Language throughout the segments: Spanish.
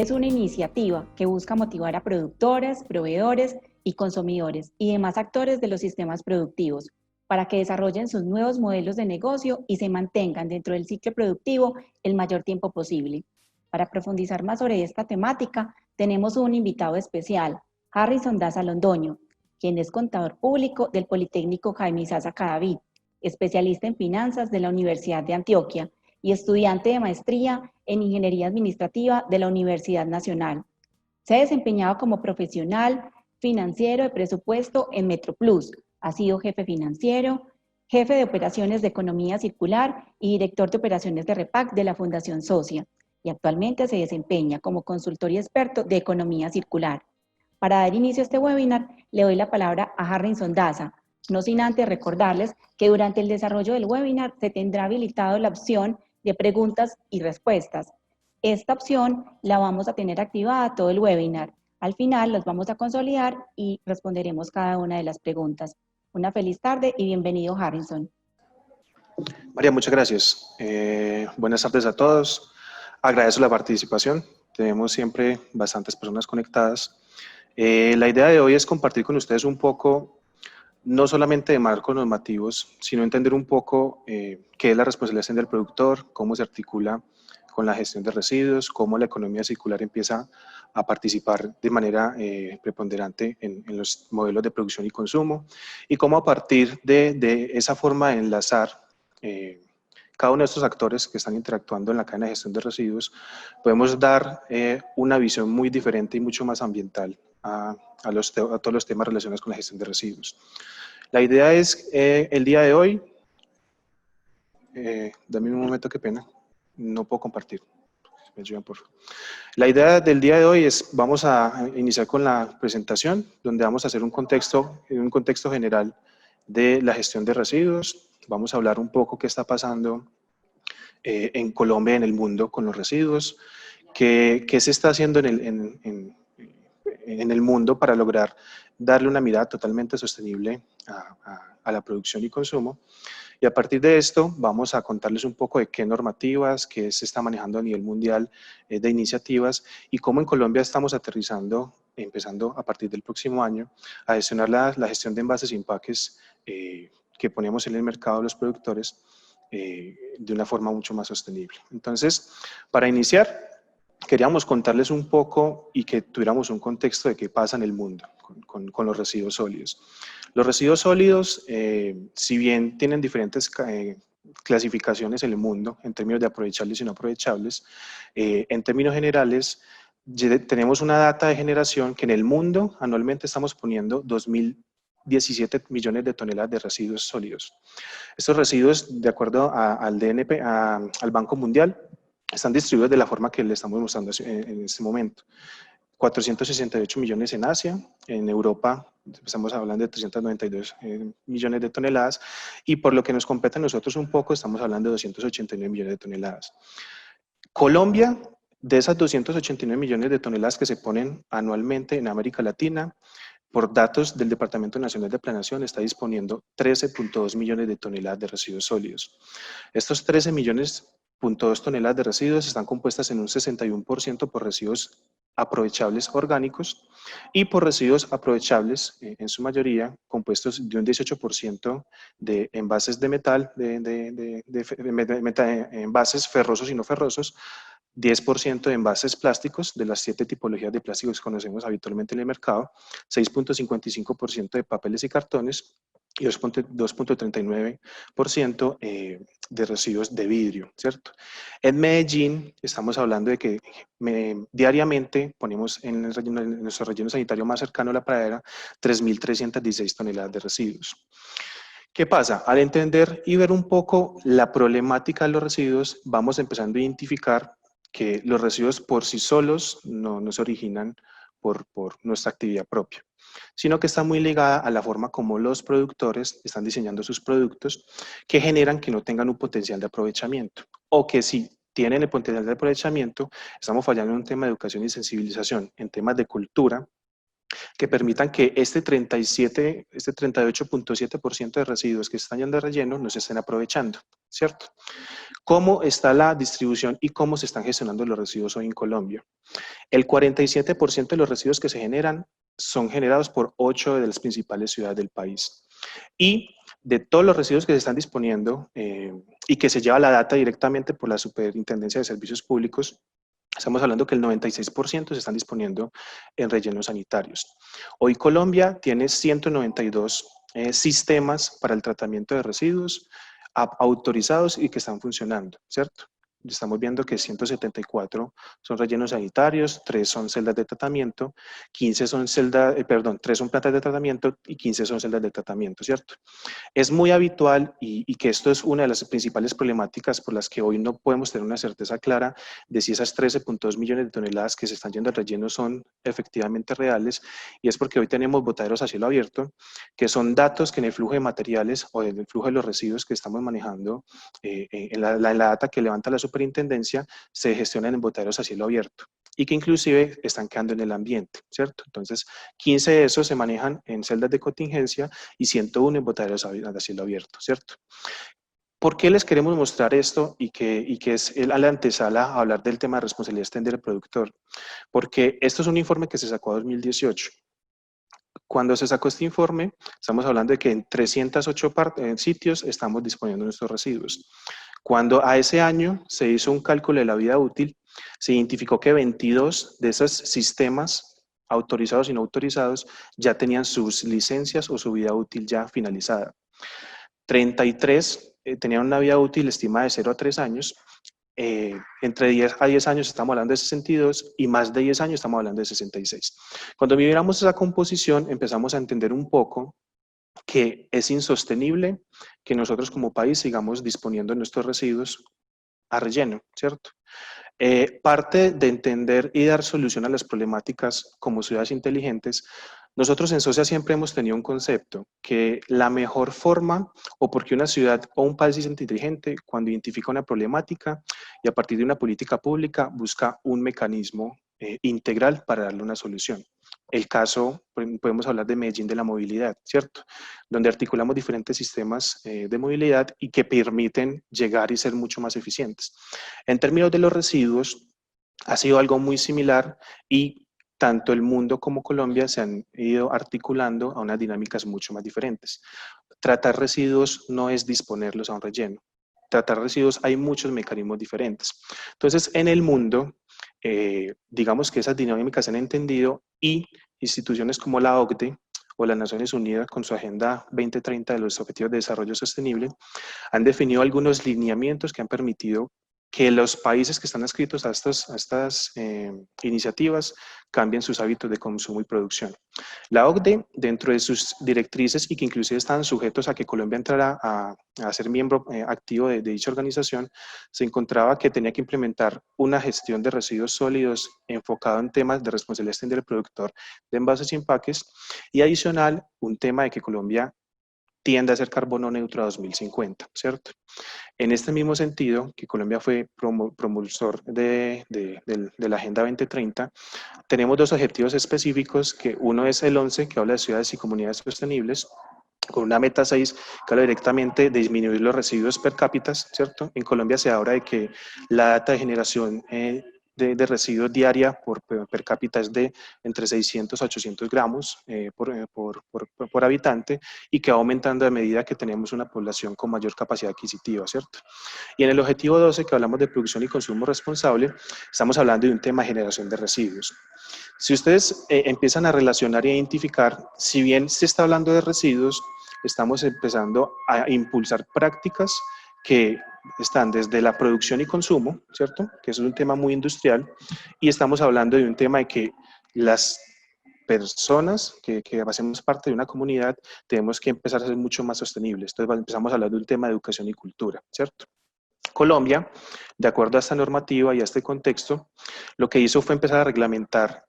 es una iniciativa que busca motivar a productoras, proveedores y consumidores y demás actores de los sistemas productivos para que desarrollen sus nuevos modelos de negocio y se mantengan dentro del ciclo productivo el mayor tiempo posible. Para profundizar más sobre esta temática, tenemos un invitado especial, Harrison Daza Londoño, quien es contador público del Politécnico Jaime Sasa Cadavid, especialista en finanzas de la Universidad de Antioquia y estudiante de maestría en Ingeniería Administrativa de la Universidad Nacional. Se ha desempeñado como profesional financiero de presupuesto en MetroPlus. Ha sido jefe financiero, jefe de operaciones de economía circular y director de operaciones de Repac de la Fundación Socia. Y actualmente se desempeña como consultor y experto de economía circular. Para dar inicio a este webinar, le doy la palabra a Harrison Daza, no sin antes recordarles que durante el desarrollo del webinar se tendrá habilitado la opción de preguntas y respuestas. Esta opción la vamos a tener activada todo el webinar. Al final las vamos a consolidar y responderemos cada una de las preguntas. Una feliz tarde y bienvenido, Harrison. María, muchas gracias. Buenas tardes a todos. Agradezco la participación. Tenemos siempre bastantes personas conectadas. La idea de hoy es compartir con ustedes un poco, no solamente de marcos normativos, sino entender un poco qué es la responsabilidad del productor, cómo se articula con la gestión de residuos, cómo la economía circular empieza a participar de manera preponderante en los modelos de producción y consumo, y cómo a partir de esa forma de enlazar cada uno de estos actores que están interactuando en la cadena de gestión de residuos, podemos dar una visión muy diferente y mucho más ambiental a todos los temas relacionados con la gestión de residuos. La idea es, el día de hoy, dame un momento, qué pena, no puedo compartir. Me ayudan, por favor. La idea del día de hoy es, vamos a iniciar con la presentación, donde vamos a hacer un contexto general de la gestión de residuos. Vamos a hablar un poco qué está pasando en Colombia y en el mundo con los residuos, qué se está haciendo en el mundo para lograr darle una mirada totalmente sostenible a la producción y consumo. Y a partir de esto vamos a contarles un poco de qué normativas, qué se está manejando a nivel mundial de iniciativas y cómo en Colombia estamos aterrizando, empezando a partir del próximo año, a gestionar la gestión de envases y empaques que ponemos en el mercado de los productores de una forma mucho más sostenible. Entonces, para iniciar, queríamos contarles un poco y que tuviéramos un contexto de qué pasa en el mundo con los residuos sólidos. Los residuos sólidos, si bien tienen diferentes clasificaciones en el mundo, en términos de aprovechables y no aprovechables, en términos generales, tenemos una data de generación que en el mundo anualmente estamos poniendo 2.017 millones de toneladas de residuos sólidos. Estos residuos, de acuerdo al DNP, al Banco Mundial, están distribuidos de la forma que le estamos mostrando en este momento. 468 millones en Asia, en Europa estamos hablando de 392 millones de toneladas y por lo que nos compete a nosotros un poco estamos hablando de 289 millones de toneladas. Colombia, de esas 289 millones de toneladas que se ponen anualmente en América Latina, por datos del Departamento Nacional de Planeación, está disponiendo 13.2 millones de toneladas de residuos sólidos. Estos 13.2 toneladas de residuos están compuestas en un 61% por residuos aprovechables orgánicos y por residuos aprovechables, en su mayoría, compuestos de un 18% de envases de metal, envases ferrosos y no ferrosos, 10% de envases plásticos, de las 7 tipologías de plásticos que conocemos habitualmente en el mercado, 6.55% de papeles y cartones y 2.39% de residuos de vidrio, ¿cierto? En Medellín estamos hablando de que diariamente ponemos en nuestro relleno sanitario más cercano a la pradera 3.316 toneladas de residuos. ¿Qué pasa? Al entender y ver un poco la problemática de los residuos, vamos empezando a identificar que los residuos por sí solos no se originan por nuestra actividad propia, sino que está muy ligada a la forma como los productores están diseñando sus productos que generan que no tengan un potencial de aprovechamiento o que si tienen el potencial de aprovechamiento, estamos fallando en un tema de educación y sensibilización, en temas de cultura, que permitan que este 38.7% de residuos que están yendo de relleno no se estén aprovechando. ¿cierto? ¿Cómo está la distribución y cómo se están gestionando los residuos hoy en Colombia? El 47% de los residuos que se generan son generados por 8 de las principales ciudades del país. Y de todos los residuos que se están disponiendo y que se lleva la data directamente por la Superintendencia de Servicios Públicos, estamos hablando que el 96% se están disponiendo en rellenos sanitarios. Hoy Colombia tiene 192 sistemas para el tratamiento de residuos autorizados y que están funcionando, ¿cierto? Estamos viendo que 174 son rellenos sanitarios, 3 son celdas de tratamiento, 15 son 3 son plantas de tratamiento y 15 son celdas de tratamiento, ¿cierto? Es muy habitual y que esto es una de las principales problemáticas por las que hoy no podemos tener una certeza clara de si esas 13.2 millones de toneladas que se están yendo al relleno son efectivamente reales, y es porque hoy tenemos botaderos a cielo abierto, que son datos que en el flujo de materiales o en el flujo de los residuos que estamos manejando, en la data que levanta la superintendencia, se gestionan en botaderos a cielo abierto y que inclusive están quedando en el ambiente, ¿cierto? Entonces, 15 de esos se manejan en celdas de contingencia y 101 en botaderos a cielo abierto, ¿cierto? ¿Por qué les queremos mostrar esto y que es a la antesala a hablar del tema de responsabilidad extendida del productor? Porque esto es un informe que se sacó en 2018. Cuando se sacó este informe, estamos hablando de que en 308 sitios estamos disponiendo nuestros residuos. Cuando a ese año se hizo un cálculo de la vida útil, se identificó que 22 de esos sistemas autorizados y no autorizados ya tenían sus licencias o su vida útil ya finalizada. 33 tenían una vida útil estimada de 0 a 3 años. Entre 10 a 10 años estamos hablando de 62 y más de 10 años estamos hablando de 66. Cuando miramos esa composición, empezamos a entender un poco que es insostenible que nosotros como país sigamos disponiendo de nuestros residuos a relleno, ¿cierto? Parte de entender y dar solución a las problemáticas como ciudades inteligentes, nosotros en SOCIA siempre hemos tenido un concepto que la mejor forma, o porque una ciudad o un país es inteligente, cuando identifica una problemática y a partir de una política pública busca un mecanismo integral para darle una solución. El caso, podemos hablar de Medellín de la movilidad, ¿cierto? Donde articulamos diferentes sistemas de movilidad y que permiten llegar y ser mucho más eficientes. En términos de los residuos, ha sido algo muy similar y tanto el mundo como Colombia se han ido articulando a unas dinámicas mucho más diferentes. Tratar residuos no es disponerlos a un relleno. Tratar residuos hay muchos mecanismos diferentes. Entonces, en el mundo, digamos que esas dinámicas se han entendido y instituciones como la OCDE o las Naciones Unidas con su Agenda 2030 de los Objetivos de Desarrollo Sostenible han definido algunos lineamientos que han permitido que los países que están adscritos a estas iniciativas cambien sus hábitos de consumo y producción. La OCDE, dentro de sus directrices y que inclusive están sujetos a que Colombia entrara a ser miembro activo de dicha organización, se encontraba que tenía que implementar una gestión de residuos sólidos enfocado en temas de responsabilidad extendida del productor de envases y empaques, y adicional un tema de que Colombia tiende a ser carbono neutro a 2050, ¿cierto? En este mismo sentido, que Colombia fue propulsor de la Agenda 2030, tenemos dos objetivos específicos, que uno es el 11, que habla de ciudades y comunidades sostenibles, con una meta 6 que habla directamente de disminuir los residuos per cápita, ¿cierto? En Colombia se habla de que la data de generación de residuos diaria per cápita es de entre 600 a 800 gramos por habitante, y que va aumentando a medida que tenemos una población con mayor capacidad adquisitiva, ¿cierto? Y en el objetivo 12, que hablamos de producción y consumo responsable, estamos hablando de un tema de generación de residuos. Si ustedes empiezan a relacionar e identificar, si bien se está hablando de residuos, estamos empezando a impulsar prácticas que están desde la producción y consumo, ¿cierto? Que eso es un tema muy industrial, y estamos hablando de un tema de que las personas que hacemos parte de una comunidad tenemos que empezar a ser mucho más sostenibles. Entonces empezamos a hablar de un tema de educación y cultura, ¿cierto? Colombia, de acuerdo a esta normativa y a este contexto, lo que hizo fue empezar a reglamentar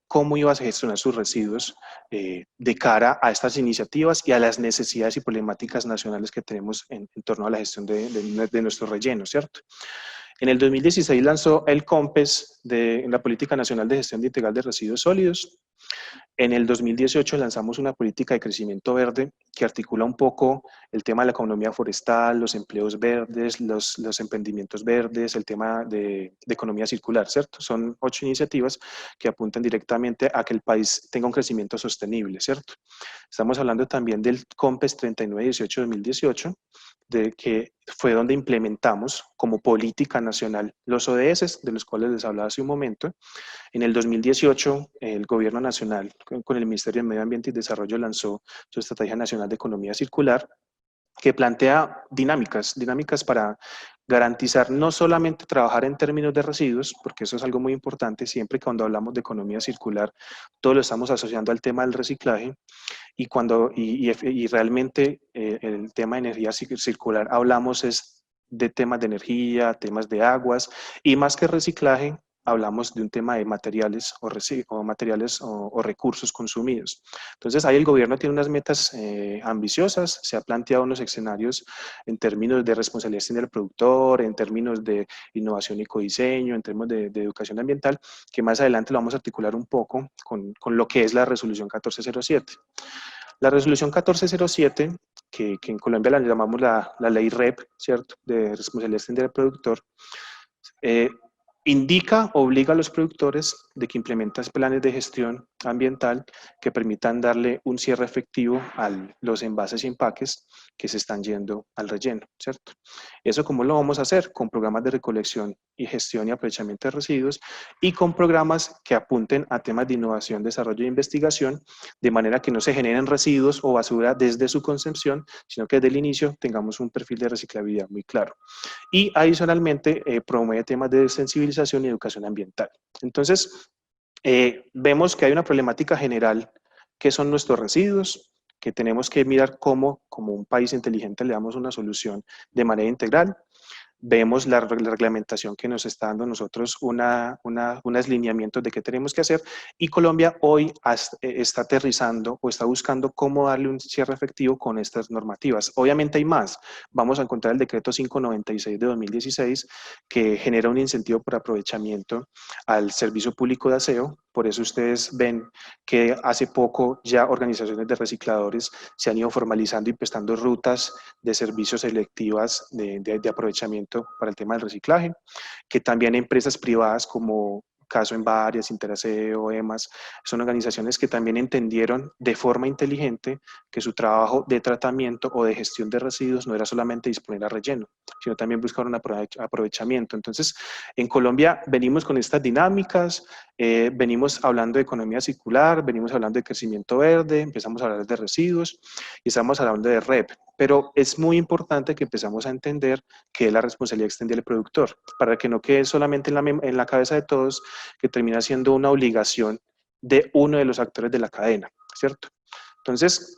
cómo iba a gestionar sus residuos de cara a estas iniciativas y a las necesidades y problemáticas nacionales que tenemos en torno a la gestión de nuestros rellenos, ¿cierto? En el 2016 lanzó el COMPES, de la Política Nacional de Gestión Integral de Residuos Sólidos. En el 2018 lanzamos una política de crecimiento verde que articula un poco el tema de la economía forestal, los empleos verdes, los emprendimientos verdes, el tema de economía circular, ¿cierto? Son 8 iniciativas que apuntan directamente a que el país tenga un crecimiento sostenible, ¿cierto? Estamos hablando también del COMPES 3918-2018, de que fue donde implementamos como política nacional los ODS, de los cuales les hablaba hace un momento. En el 2018, el Gobierno Nacional, con el Ministerio de Medio Ambiente y Desarrollo, lanzó su Estrategia Nacional de Economía Circular, que plantea dinámicas para garantizar no solamente trabajar en términos de residuos, porque eso es algo muy importante, siempre cuando hablamos de economía circular, todo lo estamos asociando al tema del reciclaje, y realmente el tema de energía circular hablamos es de temas de energía, temas de aguas, y más que reciclaje, hablamos de un tema de materiales o recursos consumidos. Entonces, ahí el gobierno tiene unas metas ambiciosas, se ha planteado unos escenarios en términos de responsabilidad del productor, en términos de innovación y ecodiseño, en términos de educación ambiental, que más adelante lo vamos a articular un poco con lo que es la resolución 1407. La resolución 1407, que en Colombia la llamamos la ley REP, ¿cierto?, de responsabilidad extendida del productor, eh, obliga a los productores de que implementen planes de gestión ambiental que permitan darle un cierre efectivo a los envases y empaques que se están yendo al relleno, ¿cierto? ¿Eso cómo lo vamos a hacer? Con programas de recolección y gestión y aprovechamiento de residuos y con programas que apunten a temas de innovación, desarrollo e investigación, de manera que no se generen residuos o basura desde su concepción, sino que desde el inicio tengamos un perfil de reciclabilidad muy claro. Y adicionalmente promueve temas de sensibilización y educación ambiental. Entonces, vemos que hay una problemática general que son nuestros residuos, que tenemos que mirar cómo, como un país inteligente, le damos una solución de manera integral. Vemos la reglamentación que nos está dando a nosotros unos lineamientos de qué tenemos que hacer, y Colombia hoy está aterrizando o está buscando cómo darle un cierre efectivo con estas normativas. Obviamente hay más. Vamos a encontrar el decreto 596 de 2016 que genera un incentivo por aprovechamiento al servicio público de aseo. Por eso ustedes ven que hace poco ya organizaciones de recicladores se han ido formalizando y prestando rutas de servicios selectivas de aprovechamiento para el tema del reciclaje, que también empresas privadas como Caso en Varias, Interaseo, EMAS, son organizaciones que también entendieron de forma inteligente que su trabajo de tratamiento o de gestión de residuos no era solamente disponer a relleno, sino también buscar un aprovechamiento. Entonces, en Colombia venimos con estas dinámicas, venimos hablando de economía circular, venimos hablando de crecimiento verde, empezamos a hablar de residuos y estamos hablando de REP, pero es muy importante que empezamos a entender qué es la responsabilidad extendida del productor, para que no quede solamente en la cabeza de todos, que termina siendo una obligación de uno de los actores de la cadena, ¿cierto? Entonces,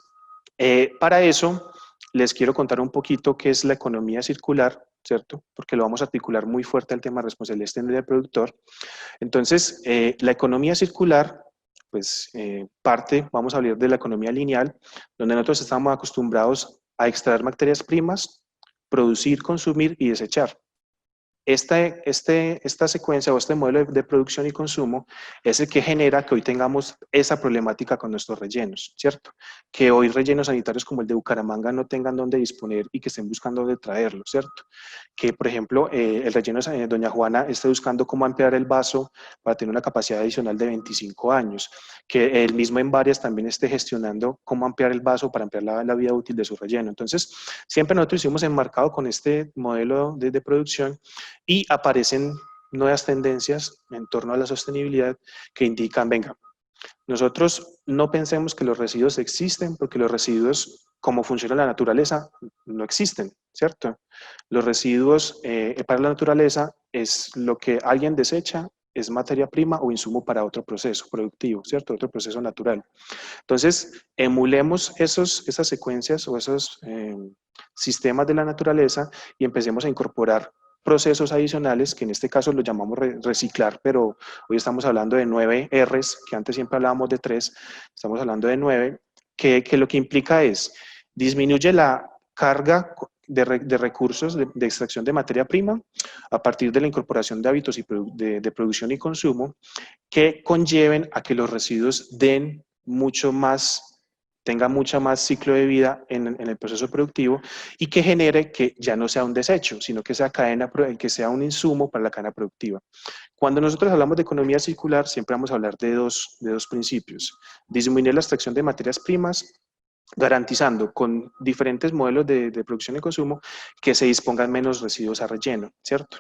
para eso, les quiero contar un poquito qué es la economía circular, ¿cierto? Porque lo vamos a articular muy fuerte al tema de responsabilidad extendida del productor. Entonces, la economía circular, pues vamos a hablar de la economía lineal, donde nosotros estamos acostumbrados a extraer materias primas, producir, consumir y desechar. Esta secuencia o este modelo de producción y consumo es el que genera que hoy tengamos esa problemática con nuestros rellenos, ¿cierto? Que hoy rellenos sanitarios como el de Bucaramanga no tengan dónde disponer y que estén buscando dónde traerlo, ¿cierto? Que, por ejemplo, el relleno de Doña Juana esté buscando cómo ampliar el vaso para tener una capacidad adicional de 25 años. Que el mismo en Varias también esté gestionando cómo ampliar el vaso para ampliar la vida útil de su relleno. Entonces, siempre nosotros hicimos enmarcado con este modelo de producción, y aparecen nuevas tendencias en torno a la sostenibilidad que indican, venga, nosotros no pensemos que los residuos existen, porque los residuos, como funciona la naturaleza, no existen, ¿cierto? Los residuos para la naturaleza es lo que alguien desecha, es materia prima o insumo para otro proceso productivo, ¿cierto? Otro proceso natural. Entonces, emulemos esas secuencias o esos sistemas de la naturaleza y empecemos a incorporar procesos adicionales, que en este caso lo llamamos reciclar, pero hoy estamos hablando de 9 Rs, que antes siempre hablábamos de 3, estamos hablando de 9, que lo que implica es disminuye la carga de recursos de extracción de materia prima a partir de la incorporación de hábitos de producción y consumo que conlleven a que los residuos den mucho más, tenga mucha más ciclo de vida en el proceso productivo y que genere que ya no sea un desecho, sino que sea, que sea un insumo para la cadena productiva. Cuando nosotros hablamos de economía circular, siempre vamos a hablar de dos principios. Disminuir la extracción de materias primas, garantizando con diferentes modelos de producción y consumo que se dispongan menos residuos a relleno, ¿cierto?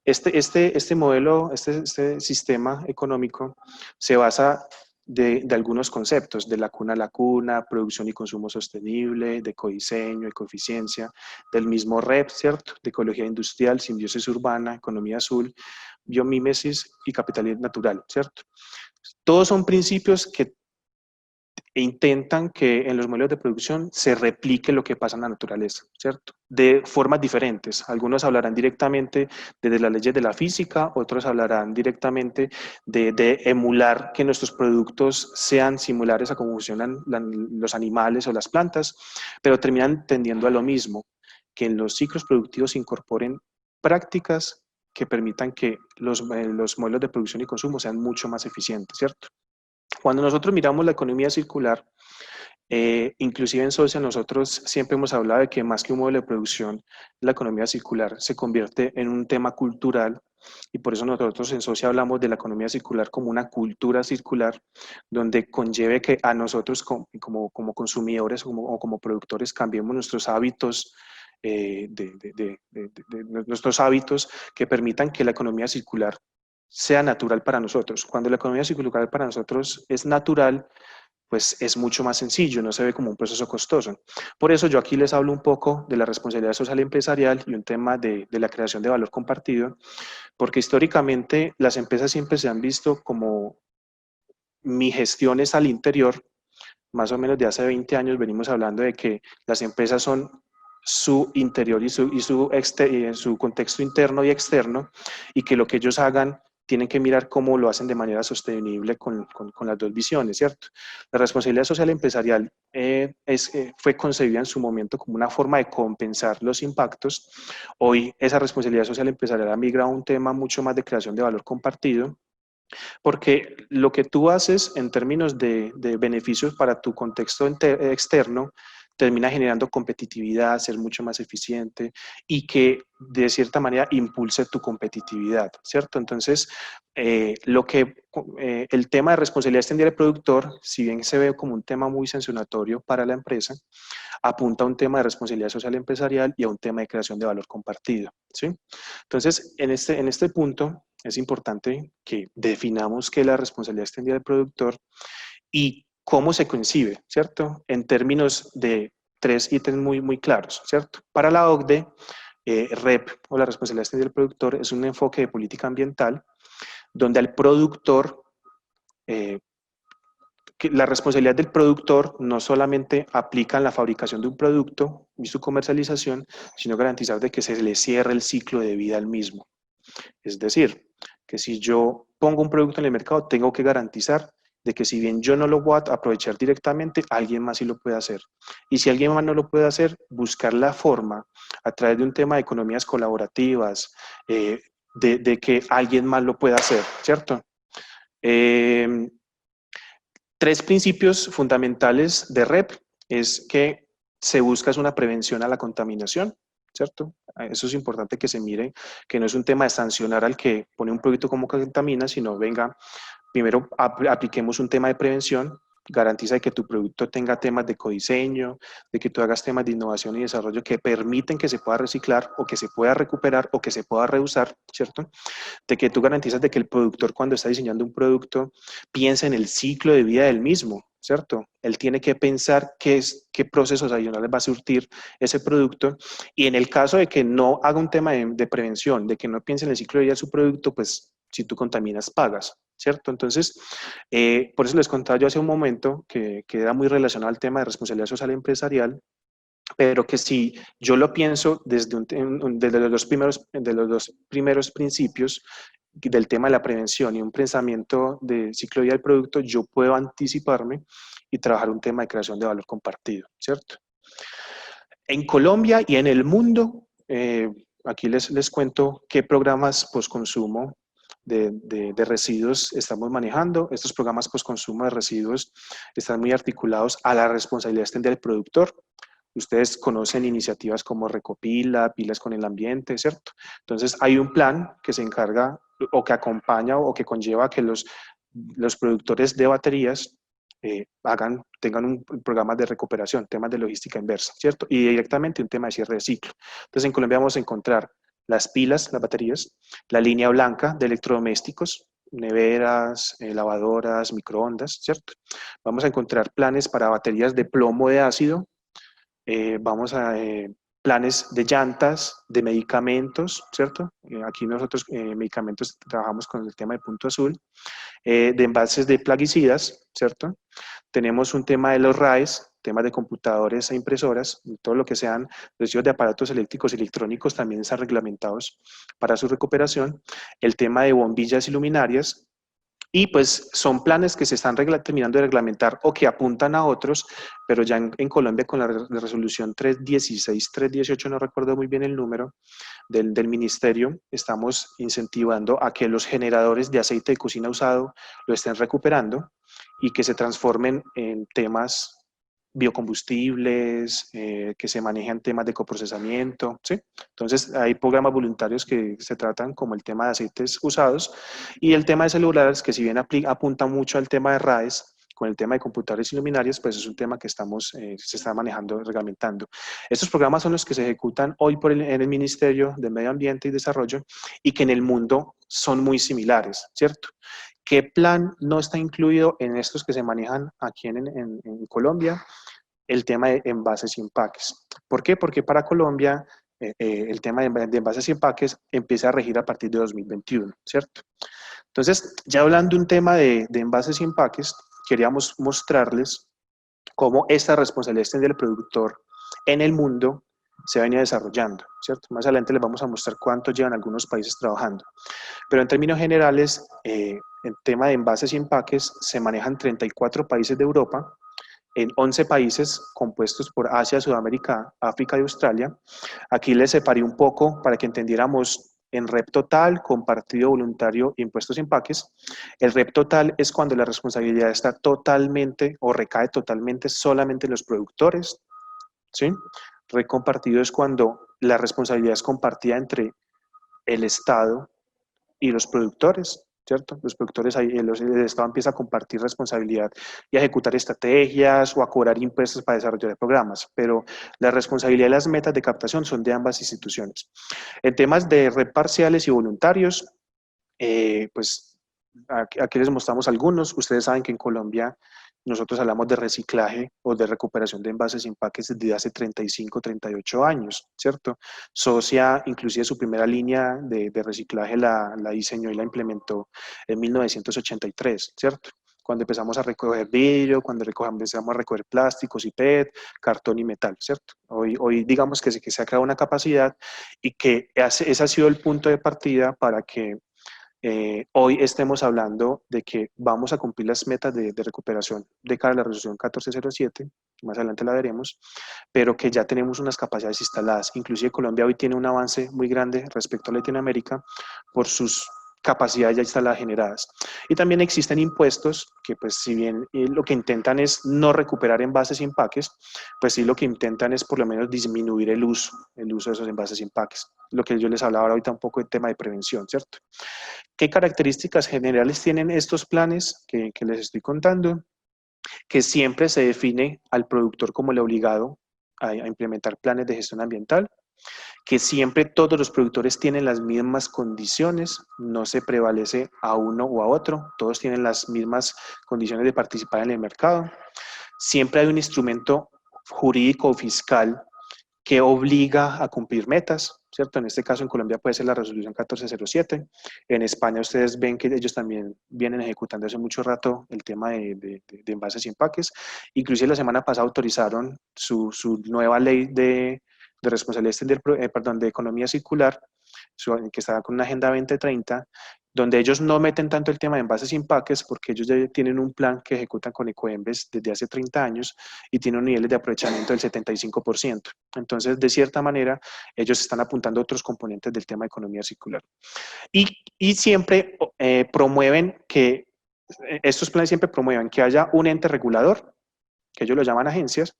Este modelo, este sistema económico se basa de algunos conceptos, de la cuna a la cuna, producción y consumo sostenible, de codiseño, ecoeficiencia, del mismo REP, ¿cierto? De ecología industrial, simbiosis urbana, economía azul, biomímesis y capitalidad natural, ¿cierto? Todos son principios que intentan que en los modelos de producción se replique lo que pasa en la naturaleza, ¿cierto? De formas diferentes. Algunos hablarán directamente desde las leyes de la física, otros hablarán directamente de emular que nuestros productos sean similares a cómo funcionan los animales o las plantas, pero terminan tendiendo a lo mismo, que en los ciclos productivos se incorporen prácticas que permitan que los modelos de producción y consumo sean mucho más eficientes, ¿cierto? Cuando nosotros miramos la economía circular, inclusive en Social, nosotros siempre hemos hablado de que más que un modelo de producción, la economía circular se convierte en un tema cultural y por eso nosotros en Social hablamos de la economía circular como una cultura circular, donde conlleve que a nosotros como consumidores o como productores cambiemos nuestros hábitos, nuestros hábitos que permitan que la economía circular sea natural para nosotros. Cuando la economía circular para nosotros es natural, pues es mucho más sencillo, no se ve como un proceso costoso. Por eso yo aquí les hablo un poco de la responsabilidad social empresarial y un tema de la creación de valor compartido, porque históricamente las empresas siempre se han visto como mi gestión es al interior, más o menos de hace 20 años venimos hablando de que las empresas son su interior y su contexto interno y externo, y que lo que ellos hagan tienen que mirar cómo lo hacen de manera sostenible con las dos visiones, ¿cierto? La responsabilidad social empresarial fue concebida en su momento como una forma de compensar los impactos. Hoy esa responsabilidad social empresarial ha migrado a un tema mucho más de creación de valor compartido, porque lo que tú haces en términos de beneficios para tu contexto externo termina generando competitividad, ser mucho más eficiente y que de cierta manera impulse tu competitividad, ¿cierto? Entonces, el tema de responsabilidad extendida del productor, si bien se ve como un tema muy sancionatorio para la empresa, apunta a un tema de responsabilidad social empresarial y a un tema de creación de valor compartido, ¿sí? Entonces, en este punto es importante que definamos qué es la responsabilidad extendida del productor y cómo se concibe, ¿cierto? En términos de tres ítems muy claros, ¿cierto? Para la OCDE, REP o la responsabilidad extendida del productor es un enfoque de política ambiental donde al productor que la responsabilidad del productor no solamente aplica en la fabricación de un producto y su comercialización, sino garantizar de que se le cierre el ciclo de vida al mismo. Es decir, que si yo pongo un producto en el mercado, tengo que garantizar de que si bien yo no lo voy a aprovechar directamente, alguien más sí lo puede hacer. Y si alguien más no lo puede hacer, buscar la forma a través de un tema de economías colaborativas, de que alguien más lo pueda hacer, ¿cierto? Tres principios fundamentales de REP es que se busca es una prevención a la contaminación, ¿cierto? Eso es importante que se mire, que no es un tema de sancionar al que pone un producto como que contamina, sino venga, primero apliquemos un tema de prevención, garantiza que tu producto tenga temas de codiseño, de que tú hagas temas de innovación y desarrollo que permiten que se pueda reciclar o que se pueda recuperar o que se pueda reusar, ¿cierto? De que tú garantizas de que el productor cuando está diseñando un producto piensa en el ciclo de vida del mismo, ¿cierto? Él tiene que pensar qué procesos adicionales va a surtir ese producto y en el caso de que no haga un tema de prevención, de que no piense en el ciclo de vida de su producto, pues si tú contaminas, pagas, ¿cierto? Entonces, por eso les contaba yo hace un momento que era muy relacionado al tema de responsabilidad social empresarial, pero que si yo lo pienso desde los dos primeros principios del tema de la prevención y un pensamiento de ciclo de vida del producto, yo puedo anticiparme y trabajar un tema de creación de valor compartido, ¿cierto? En Colombia y en el mundo, aquí les cuento qué programas postconsumo de residuos estamos manejando. Estos programas post-consumo de residuos están muy articulados a la responsabilidad extendida del productor. Ustedes conocen iniciativas como Recopila, Pilas con el Ambiente, ¿cierto? Entonces hay un plan que se encarga o que acompaña o que conlleva que los productores de baterías tengan un programa de recuperación, temas de logística inversa, ¿cierto? Y directamente un tema de cierre de ciclo. Entonces en Colombia vamos a encontrar las pilas, las baterías, la línea blanca de electrodomésticos, neveras, lavadoras, microondas, ¿cierto? Vamos a encontrar planes para baterías de plomo de ácido, vamos a planes de llantas, de medicamentos, ¿cierto? Aquí nosotros medicamentos trabajamos con el tema de punto azul, de envases de plaguicidas, ¿cierto? Tenemos un tema de los RAEs, temas de computadores e impresoras, todo lo que sean residuos de aparatos eléctricos y electrónicos también están reglamentados para su recuperación. El tema de bombillas y luminarias, y pues son planes que se están terminando de reglamentar o que apuntan a otros, pero ya en Colombia con la resolución 316, 318, no recuerdo muy bien el número del ministerio, estamos incentivando a que los generadores de aceite de cocina usado lo estén recuperando y que se transformen en temas biocombustibles, que se manejan temas de coprocesamiento, ¿sí? Entonces hay programas voluntarios que se tratan como el tema de aceites usados y el tema de celulares que si bien apunta mucho al tema de RAES, con el tema de computadores y luminarias, pues es un tema que se está manejando, reglamentando. Estos programas son los que se ejecutan hoy en el Ministerio de Medio Ambiente y Desarrollo y que en el mundo son muy similares, ¿cierto? ¿Qué plan no está incluido en estos que se manejan aquí en Colombia? El tema de envases y empaques. ¿Por qué? Porque para Colombia el tema de envases y empaques empieza a regir a partir de 2021, ¿cierto? Entonces, ya hablando de un tema de envases y empaques, queríamos mostrarles cómo esta responsabilidad del productor en el mundo se ha venido desarrollando, ¿cierto? Más adelante les vamos a mostrar cuánto llevan algunos países trabajando. Pero en términos generales, el tema de envases y empaques se manejan 34 países de Europa, en 11 países compuestos por Asia, Sudamérica, África y Australia. Aquí les separé un poco para que entendiéramos en REP total, compartido, voluntario, impuestos y empaques. El REP total es cuando la responsabilidad está totalmente o recae totalmente solamente en los productores, ¿sí? REP compartido es cuando la responsabilidad es compartida entre el Estado y los productores, ¿cierto? Los productores, ahí, el Estado empieza a compartir responsabilidad y a ejecutar estrategias o a cobrar impuestos para desarrollar programas, pero la responsabilidad y las metas de captación son de ambas instituciones. En temas de red parciales y voluntarios, pues aquí les mostramos algunos. Ustedes saben que en Colombia nosotros hablamos de reciclaje o de recuperación de envases y empaques desde hace 35, 38 años, ¿cierto? Socia, inclusive su primera línea de reciclaje la diseñó y la implementó en 1983, ¿cierto? Cuando empezamos a recoger vidrio, cuando empezamos a recoger plásticos y PET, cartón y metal, ¿cierto? Hoy digamos que se ha creado una capacidad y que ese ha sido el punto de partida para que hoy estemos hablando de que vamos a cumplir las metas de recuperación de cara a la resolución 1407, más adelante la veremos, pero que ya tenemos unas capacidades instaladas. Inclusive Colombia hoy tiene un avance muy grande respecto a Latinoamérica por sus capacidades ya instaladas generadas. Y también existen impuestos que pues si bien lo que intentan es no recuperar envases y empaques, pues sí lo que intentan es por lo menos disminuir el uso de esos envases y empaques. Lo que yo les hablaba ahorita un poco de tema de prevención, ¿cierto? ¿Qué características generales tienen estos planes que les estoy contando? Que siempre se define al productor como el obligado a implementar planes de gestión ambiental, que siempre todos los productores tienen las mismas condiciones, no se prevalece a uno o a otro, todos tienen las mismas condiciones de participar en el mercado. Siempre hay un instrumento jurídico o fiscal que obliga a cumplir metas, ¿cierto? En este caso en Colombia puede ser la resolución 1407. En España ustedes ven que ellos también vienen ejecutando hace mucho rato el tema de envases y empaques. Inclusive la semana pasada autorizaron su nueva ley de responsabilidad de economía circular, que está con una Agenda 2030, donde ellos no meten tanto el tema de envases y empaques porque ellos ya tienen un plan que ejecutan con Ecoembes desde hace 30 años y tienen un nivel de aprovechamiento del 75%. Entonces, de cierta manera, ellos están apuntando a otros componentes del tema de economía circular. Y siempre promueven que, estos planes siempre promueven que haya un ente regulador, que ellos lo llaman agencias,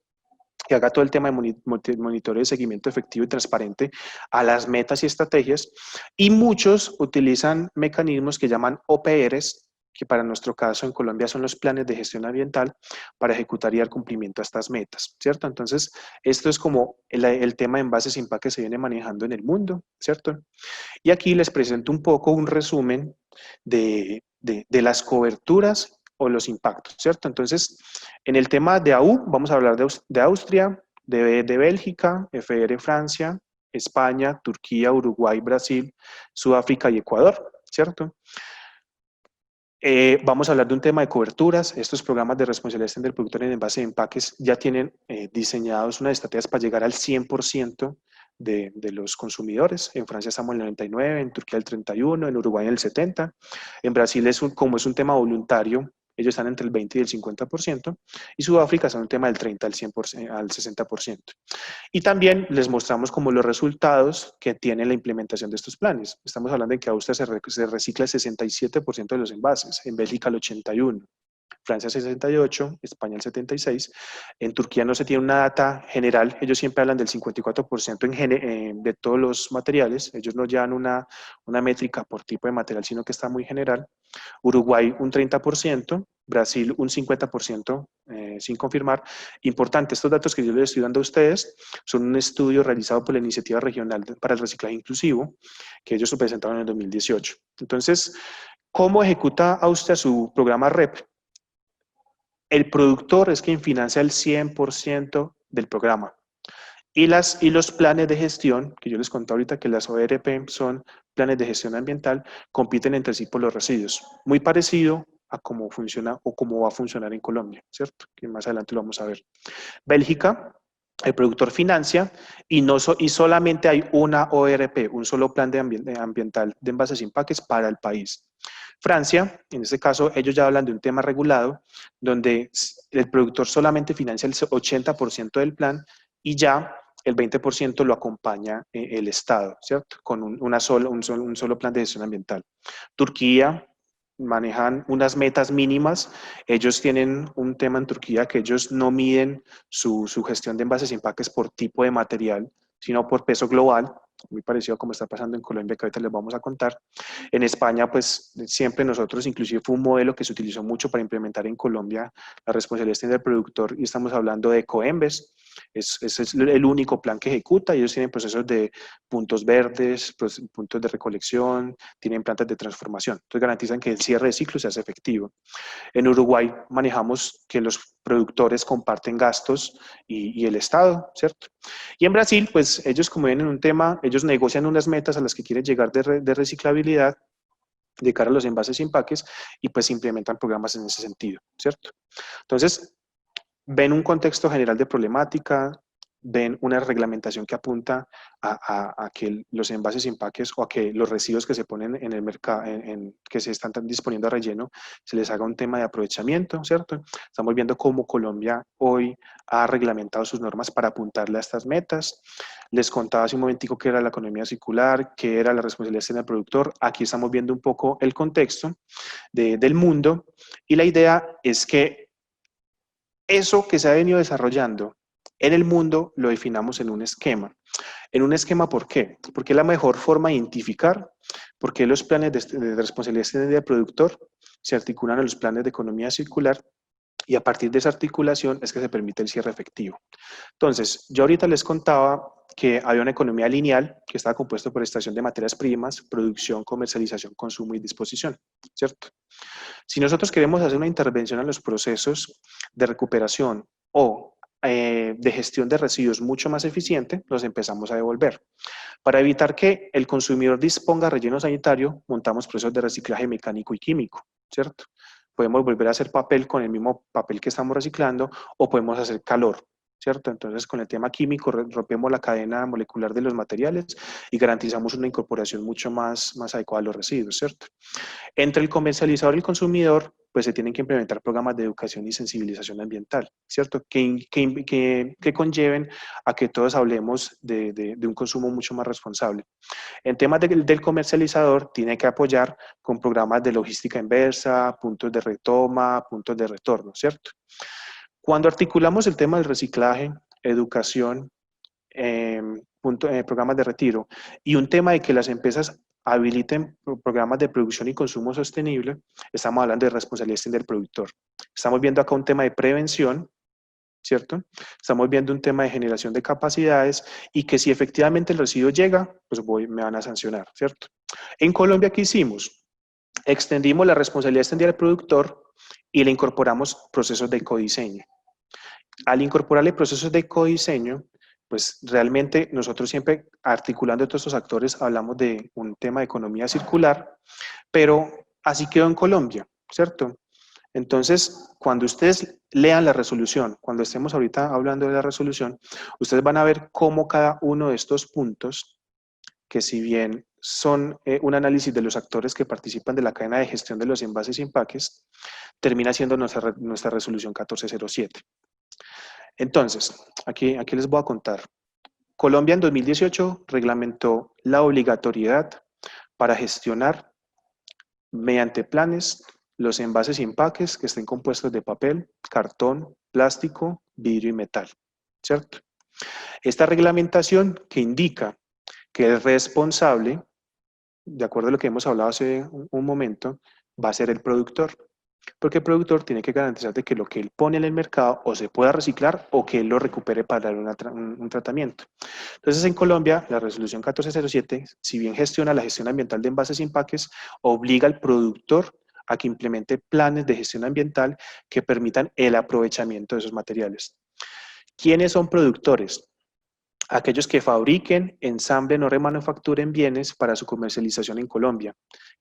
que haga todo el tema de monitoreo de seguimiento efectivo y transparente a las metas y estrategias, y muchos utilizan mecanismos que llaman OPRs, que para nuestro caso en Colombia son los planes de gestión ambiental, para ejecutar y dar cumplimiento a estas metas, ¿cierto? Entonces, esto es como el tema de envases y empaques que se viene manejando en el mundo, ¿cierto? Y aquí les presento un poco un resumen de las coberturas o los impactos, ¿cierto? Entonces, en el tema de AU, vamos a hablar de Austria, de Bélgica, FR Francia, España, Turquía, Uruguay, Brasil, Sudáfrica y Ecuador, ¿cierto? Vamos a hablar de un tema de coberturas. Estos programas de responsabilidad extendida del productor en envase de empaques ya tienen diseñados unas estrategias para llegar al 100% de los consumidores. En Francia estamos en el 99%, en Turquía el 31%, en Uruguay en el 70%. En Brasil, como es un tema voluntario, ellos están entre el 20 y el 50%, y Sudáfrica está en un tema del 30 al 100%, al 60%. Y también les mostramos como los resultados que tiene la implementación de estos planes. Estamos hablando de que Austria se recicla el 67% de los envases, en Bélgica el 81%, Francia 68%, España el 76%. En Turquía no se tiene una data general, ellos siempre hablan del 54% de todos los materiales, ellos no llevan una métrica por tipo de material, sino que está muy general. Uruguay un 30%, Brasil un 50%, sin confirmar. Importante, estos datos que yo les estoy dando a ustedes son un estudio realizado por la Iniciativa Regional para el Reciclaje Inclusivo, que ellos presentaron en el 2018. Entonces, ¿cómo ejecuta Austria su programa REP? El productor es quien financia el 100% del programa. Y los planes de gestión, que yo les conté ahorita que las ORP son planes de gestión ambiental, compiten entre sí por los residuos. Muy parecido a cómo funciona o cómo va a funcionar en Colombia, ¿cierto? Que más adelante lo vamos a ver. Bélgica, el productor financia y solamente hay una ORP, un solo plan de ambiental de envases y empaques para el país. Francia, en este caso, ellos ya hablan de un tema regulado, donde el productor solamente financia el 80% del plan y ya el 20% lo acompaña el Estado, ¿cierto? Con un solo plan de gestión ambiental. Turquía manejan unas metas mínimas. Ellos tienen un tema en Turquía que ellos no miden su gestión de envases y empaques por tipo de material, sino por peso global, muy parecido a como está pasando en Colombia, que ahorita les vamos a contar. En España, pues siempre nosotros, inclusive fue un modelo que se utilizó mucho para implementar en Colombia la responsabilidad del productor, y estamos hablando de Ecoembes. Ese es el único plan que ejecuta. Ellos tienen procesos de puntos verdes, pues, puntos de recolección, tienen plantas de transformación. Entonces garantizan que el cierre de ciclo se hace efectivo. En Uruguay manejamos que los productores comparten gastos y el Estado, ¿cierto? Y en Brasil, pues ellos como ven en un tema, ellos negocian unas metas a las que quieren llegar de reciclabilidad de cara a los envases y empaques y pues implementan programas en ese sentido, ¿cierto? Entonces, ven un contexto general de problemática, ven una reglamentación que apunta a que los envases y empaques o a que los residuos que se ponen en el mercado, que se están disponiendo a relleno, se les haga un tema de aprovechamiento, ¿cierto? Estamos viendo cómo Colombia hoy ha reglamentado sus normas para apuntarle a estas metas. Les contaba hace un momentico qué era la economía circular, qué era la responsabilidad del productor. Aquí estamos viendo un poco el contexto del mundo, y la idea es que eso que se ha venido desarrollando en el mundo lo definamos en un esquema. En un esquema, ¿por qué? Porque es la mejor forma de identificar por qué los planes de responsabilidad extendida del productor se articulan a los planes de economía circular, y a partir de esa articulación es que se permite el cierre efectivo. Entonces, yo ahorita les contaba que había una economía lineal que estaba compuesta por extracción de materias primas, producción, comercialización, consumo y disposición, ¿cierto? Si nosotros queremos hacer una intervención en los procesos de recuperación o de gestión de residuos mucho más eficiente, los empezamos a devolver. Para evitar que el consumidor disponga de relleno sanitario, montamos procesos de reciclaje mecánico y químico, ¿cierto? Podemos volver a hacer papel con el mismo papel que estamos reciclando, o podemos hacer calor. ¿cierto? Entonces, con el tema químico rompemos la cadena molecular de los materiales y garantizamos una incorporación mucho más adecuada a los residuos, ¿cierto? Entre el comercializador y el consumidor, pues se tienen que implementar programas de educación y sensibilización ambiental, ¿cierto? Que conlleven a que todos hablemos de un consumo mucho más responsable. En temas del comercializador, tiene que apoyar con programas de logística inversa, puntos de retoma, puntos de retorno, ¿cierto? Cuando articulamos el tema del reciclaje, educación, programas de retiro y un tema de que las empresas habiliten programas de producción y consumo sostenible, estamos hablando de responsabilidad extendida del productor. Estamos viendo acá un tema de prevención, ¿cierto? Estamos viendo un tema de generación de capacidades y que si efectivamente el residuo llega, pues me van a sancionar, ¿cierto? En Colombia, ¿qué hicimos? Extendimos la responsabilidad extendida del productor y le incorporamos procesos de ecodiseño. Al incorporarle procesos de ecodiseño, pues realmente nosotros siempre articulando todos estos actores hablamos de un tema de economía circular, pero así quedó en Colombia, ¿cierto? Entonces, cuando ustedes lean la resolución, cuando estemos ahorita hablando de la resolución, ustedes van a ver cómo cada uno de estos puntos, que si bien son un análisis de los actores que participan de la cadena de gestión de los envases y empaques, termina siendo nuestra resolución 1407. Entonces, aquí les voy a contar. Colombia en 2018 reglamentó la obligatoriedad para gestionar mediante planes los envases y empaques que estén compuestos de papel, cartón, plástico, vidrio y metal, ¿cierto? Esta reglamentación que indica que el responsable, de acuerdo a lo que hemos hablado hace un momento, va a ser el productor. Porque el productor tiene que garantizar de que lo que él pone en el mercado o se pueda reciclar o que él lo recupere para dar un tratamiento. Entonces, en Colombia, la resolución 1407, si bien gestiona la gestión ambiental de envases y empaques, obliga al productor a que implemente planes de gestión ambiental que permitan el aprovechamiento de esos materiales. ¿Quiénes son productores? Aquellos que fabriquen, ensamblen o remanufacturen bienes para su comercialización en Colombia,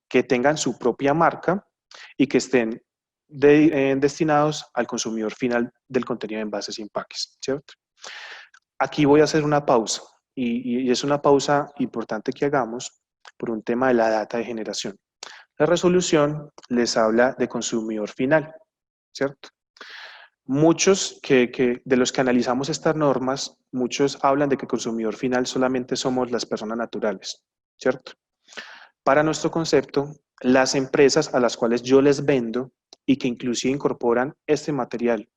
que tengan su propia marca y que estén destinados al consumidor final del contenido de envases y empaques, ¿cierto? Aquí voy a hacer una pausa y es una pausa importante que hagamos por un tema de la data de generación. La resolución les habla de consumidor final, ¿cierto? Muchos de los que analizamos estas normas, muchos hablan de que consumidor final solamente somos las personas naturales, ¿cierto? Para nuestro concepto, las empresas a las cuales yo les vendo y que inclusive incorporan este material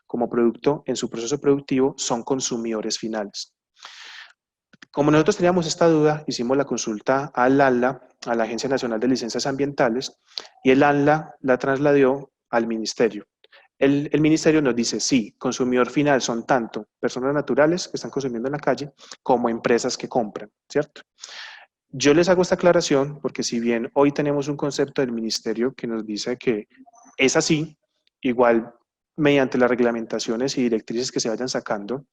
como producto en su proceso productivo son consumidores finales. Como nosotros teníamos esta duda, hicimos la consulta al ANLA, a la Agencia Nacional de Licencias Ambientales, y el ANLA la trasladó al Ministerio. El Ministerio nos dice, sí, consumidor final son tanto personas naturales que están consumiendo en la calle como empresas que compran, ¿cierto? Yo les hago esta aclaración porque si bien hoy tenemos un concepto del Ministerio que nos dice que es así, igual mediante las reglamentaciones y directrices que se vayan sacando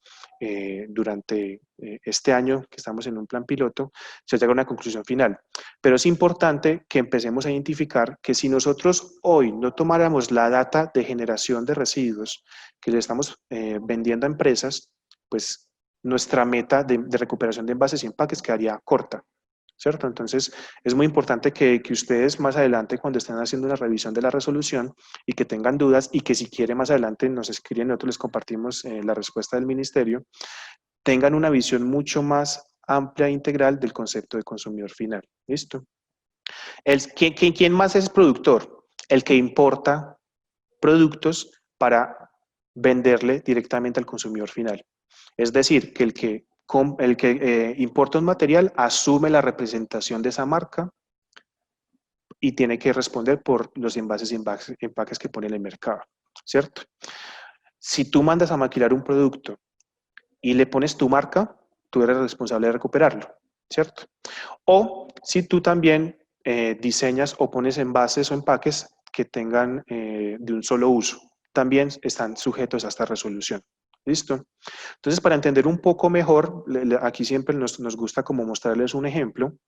durante este año que estamos en un plan piloto, se llega a una conclusión final. Pero es importante que empecemos a identificar que si nosotros hoy no tomáramos la data de generación de residuos que le estamos vendiendo a empresas, pues nuestra meta de recuperación de envases y empaques quedaría corta, ¿cierto? Entonces, es muy importante que ustedes más adelante, cuando estén haciendo una revisión de la resolución y que tengan dudas y que si quieren más adelante nos escriben, nosotros les compartimos la respuesta del ministerio, tengan una visión mucho más amplia e integral del concepto de consumidor final. ¿Listo? ¿Quién más es productor? El que importa productos para venderle directamente al consumidor final. Es decir, que el que importa un material asume la representación de esa marca y tiene que responder por los envases y empaques que pone en el mercado, ¿cierto? Si tú mandas a maquilar un producto y le pones tu marca, tú eres responsable de recuperarlo, ¿cierto? O si tú también diseñas o pones envases o empaques que tengan de un solo uso, también están sujetos a esta resolución. ¿Listo? Entonces, para entender un poco mejor, aquí siempre nos gusta como mostrarles un ejemplo,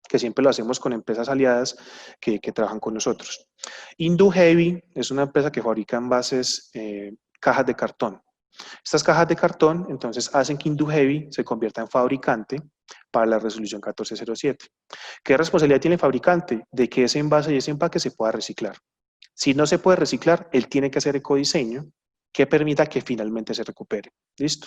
que siempre lo hacemos con empresas aliadas que trabajan con nosotros. Indu Heavy es una empresa que fabrica envases, cajas de cartón. Estas cajas de cartón, entonces, hacen que Induheavy se convierta en fabricante para la resolución 1407. ¿Qué responsabilidad tiene el fabricante? De que ese envase y ese empaque se pueda reciclar. Si no se puede reciclar, él tiene que hacer ecodiseño que permita que finalmente se recupere. ¿Listo?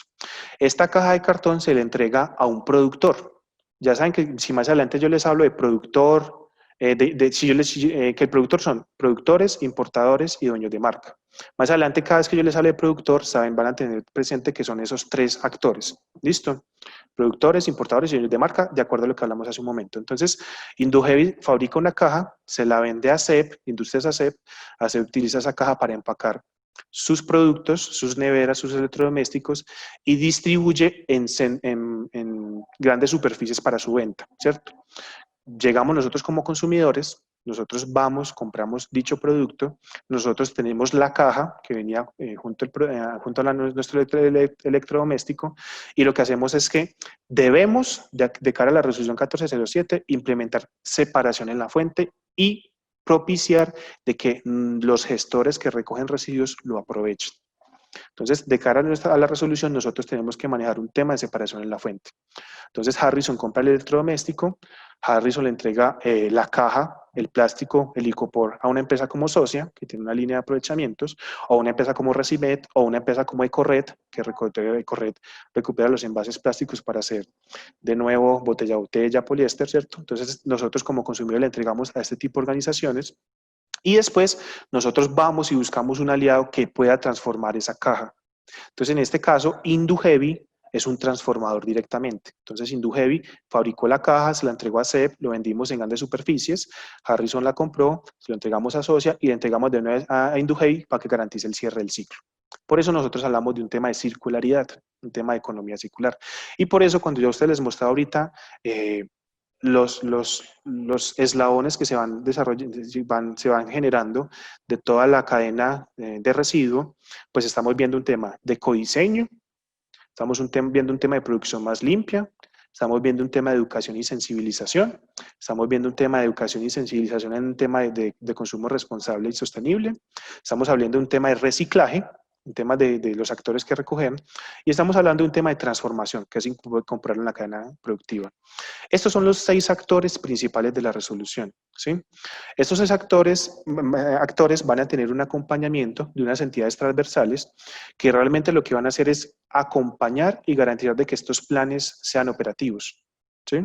Esta caja de cartón se le entrega a un productor. Ya saben que si más adelante yo les hablo de productor, que el productor son productores, importadores y dueños de marca. Más adelante, cada vez que yo les hable de productor, saben, van a tener presente que son esos tres actores. ¿Listo? Productores, importadores y dueños de marca, de acuerdo a lo que hablamos hace un momento. Entonces, Induheavy fabrica una caja, se la vende a ASEP, Industrias ASEP, ASEP utiliza esa caja para empacar sus productos, sus neveras, sus electrodomésticos y distribuye en grandes superficies para su venta, ¿cierto? Llegamos nosotros como consumidores, nosotros vamos, compramos dicho producto, nosotros tenemos la caja que venía junto a nuestro electrodoméstico y lo que hacemos es que debemos, de cara a la resolución 1407, implementar separación en la fuente y propiciar de que los gestores que recogen residuos lo aprovechen. Entonces, de cara a la resolución, nosotros tenemos que manejar un tema de separación en la fuente. Entonces, Harrison compra el electrodoméstico, Harrison le entrega la caja, el plástico, el icopor a una empresa como Socia, que tiene una línea de aprovechamientos, o una empresa como Recimet, o una empresa como Ecored, que Ecored recupera los envases plásticos para hacer de nuevo botella, poliéster, ¿cierto? Entonces, nosotros como consumidores le entregamos a este tipo de organizaciones y después nosotros vamos y buscamos un aliado que pueda transformar esa caja. Entonces, en este caso, Induheavy es un transformador directamente. Entonces, Induheavy fabricó la caja, se la entregó a CEP, lo vendimos en grandes superficies, Harrison la compró, se lo entregamos a Socia y le entregamos de nuevo a Induheavy para que garantice el cierre del ciclo. Por eso nosotros hablamos de un tema de circularidad, un tema de economía circular. Y por eso, cuando yo a ustedes les mostraba ahorita los eslabones que se van desarrollando, se van generando de toda la cadena de residuo, pues estamos viendo un tema de codiseño, estamos viendo un tema de producción más limpia, estamos viendo un tema de educación y sensibilización, estamos viendo un tema de educación y sensibilización en un tema de consumo responsable y sostenible, estamos hablando de un tema de reciclaje, un tema de los actores que recogen, y estamos hablando de un tema de transformación, que es incorporarlo en la cadena productiva. Estos son los 6 actores principales de la resolución, ¿sí? Estos 6 actores van a tener un acompañamiento de unas entidades transversales que realmente lo que van a hacer es acompañar y garantizar de que estos planes sean operativos, ¿sí?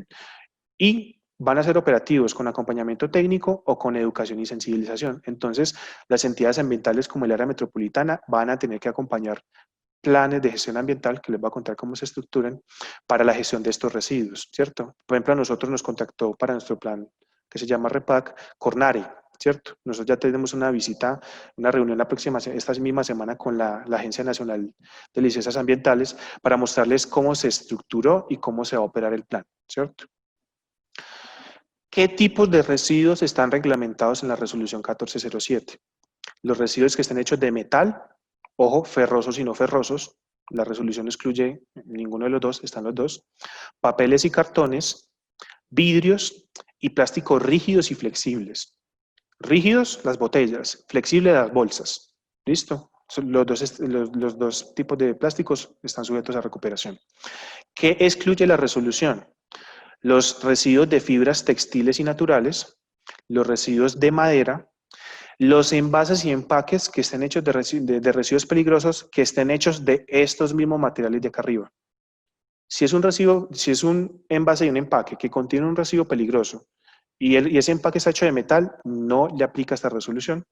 Y van a ser operativos con acompañamiento técnico o con educación y sensibilización. Entonces, las entidades ambientales como el área metropolitana van a tener que acompañar planes de gestión ambiental, que les voy a contar cómo se estructuran, para la gestión de estos residuos, ¿cierto? Por ejemplo, a nosotros nos contactó para nuestro plan que se llama REPAC, Cornare, ¿cierto? Nosotros ya tenemos una visita, una reunión esta misma semana con la Agencia Nacional de Licencias Ambientales para mostrarles cómo se estructuró y cómo se va a operar el plan, ¿cierto? ¿Qué tipos de residuos están reglamentados en la resolución 1407? Los residuos que estén hechos de metal, ojo, ferrosos y no ferrosos, la resolución excluye ninguno de los dos, están los dos, papeles y cartones, vidrios y plásticos rígidos y flexibles. Rígidos, las botellas, flexibles, las bolsas. ¿Listo? Los dos tipos de plásticos están sujetos a recuperación. ¿Qué excluye la resolución? Los residuos de fibras textiles y naturales, los residuos de madera, los envases y empaques que estén hechos de residuos peligrosos, que estén hechos de estos mismos materiales de acá arriba. Si es un envase y un empaque que contiene un residuo peligroso y ese empaque está hecho de metal, no le aplica esta resolución,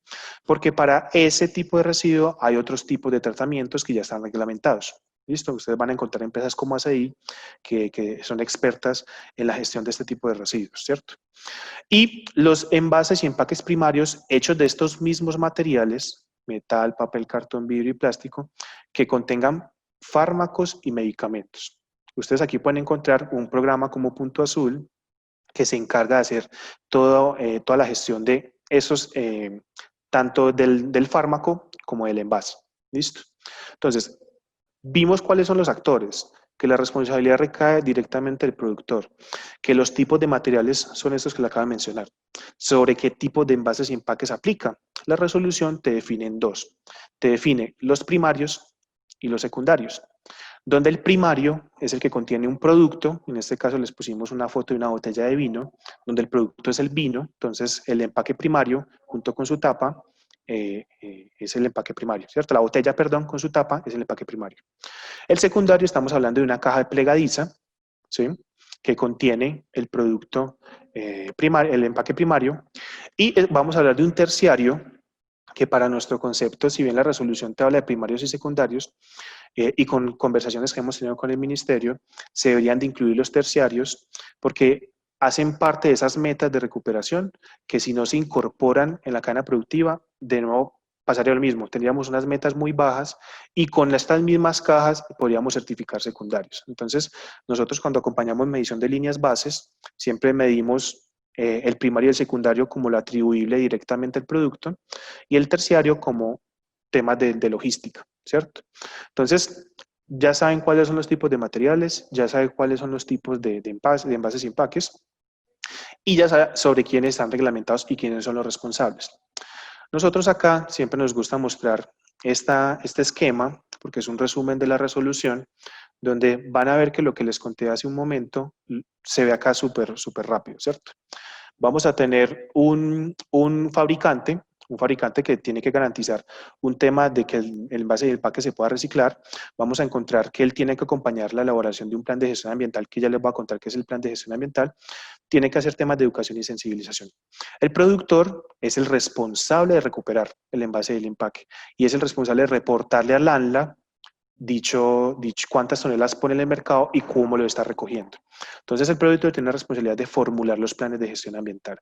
porque para ese tipo de residuo hay otros tipos de tratamientos que ya están reglamentados. ¿Listo? Ustedes van a encontrar empresas como ACI que son expertas en la gestión de este tipo de residuos, ¿cierto? Y los envases y empaques primarios hechos de estos mismos materiales, metal, papel, cartón, vidrio y plástico, que contengan fármacos y medicamentos. Ustedes aquí pueden encontrar un programa como Punto Azul que se encarga de hacer toda la gestión de esos, tanto del fármaco como del envase. ¿Listo? Entonces, vimos cuáles son los actores, que la responsabilidad recae directamente del productor, que los tipos de materiales son estos que le acabo de mencionar, sobre qué tipo de envases y empaques aplica. La resolución te define en 2. Te define los primarios y los secundarios, donde el primario es el que contiene un producto, en este caso les pusimos una foto de una botella de vino, donde el producto es el vino, entonces el empaque primario junto con su tapa es el empaque primario, ¿cierto? La botella, perdón, con su tapa es el empaque primario. El secundario, estamos hablando de una caja plegadiza, ¿sí?, que contiene el producto primario, el empaque primario, y vamos a hablar de un terciario, que para nuestro concepto, si bien la resolución te habla de primarios y secundarios, y con conversaciones que hemos tenido con el ministerio, se deberían de incluir los terciarios, porque hacen parte de esas metas de recuperación que si no se incorporan en la cadena productiva, de nuevo pasaría lo mismo, tendríamos unas metas muy bajas y con estas mismas cajas podríamos certificar secundarios. Entonces, nosotros cuando acompañamos medición de líneas bases, siempre medimos el primario y el secundario como lo atribuible directamente al producto y el terciario como temas de logística, ¿cierto? Entonces, ya saben cuáles son los tipos de materiales, ya saben cuáles son los tipos de envases y empaques, y ya saben sobre quiénes están reglamentados y quiénes son los responsables. Nosotros acá siempre nos gusta mostrar este esquema, porque es un resumen de la resolución, donde van a ver que lo que les conté hace un momento se ve acá súper rápido, ¿cierto? Vamos a tener un fabricante que tiene que garantizar un tema de que el envase y el empaque se pueda reciclar. Vamos a encontrar que él tiene que acompañar la elaboración de un plan de gestión ambiental, que ya les voy a contar qué es el plan de gestión ambiental. Tiene que hacer temas de educación y sensibilización. El productor es el responsable de recuperar el envase y el empaque y es el responsable de reportarle al ANLA dicho cuántas toneladas pone en el mercado y cómo lo está recogiendo. Entonces el productor tiene la responsabilidad de formular los planes de gestión ambiental.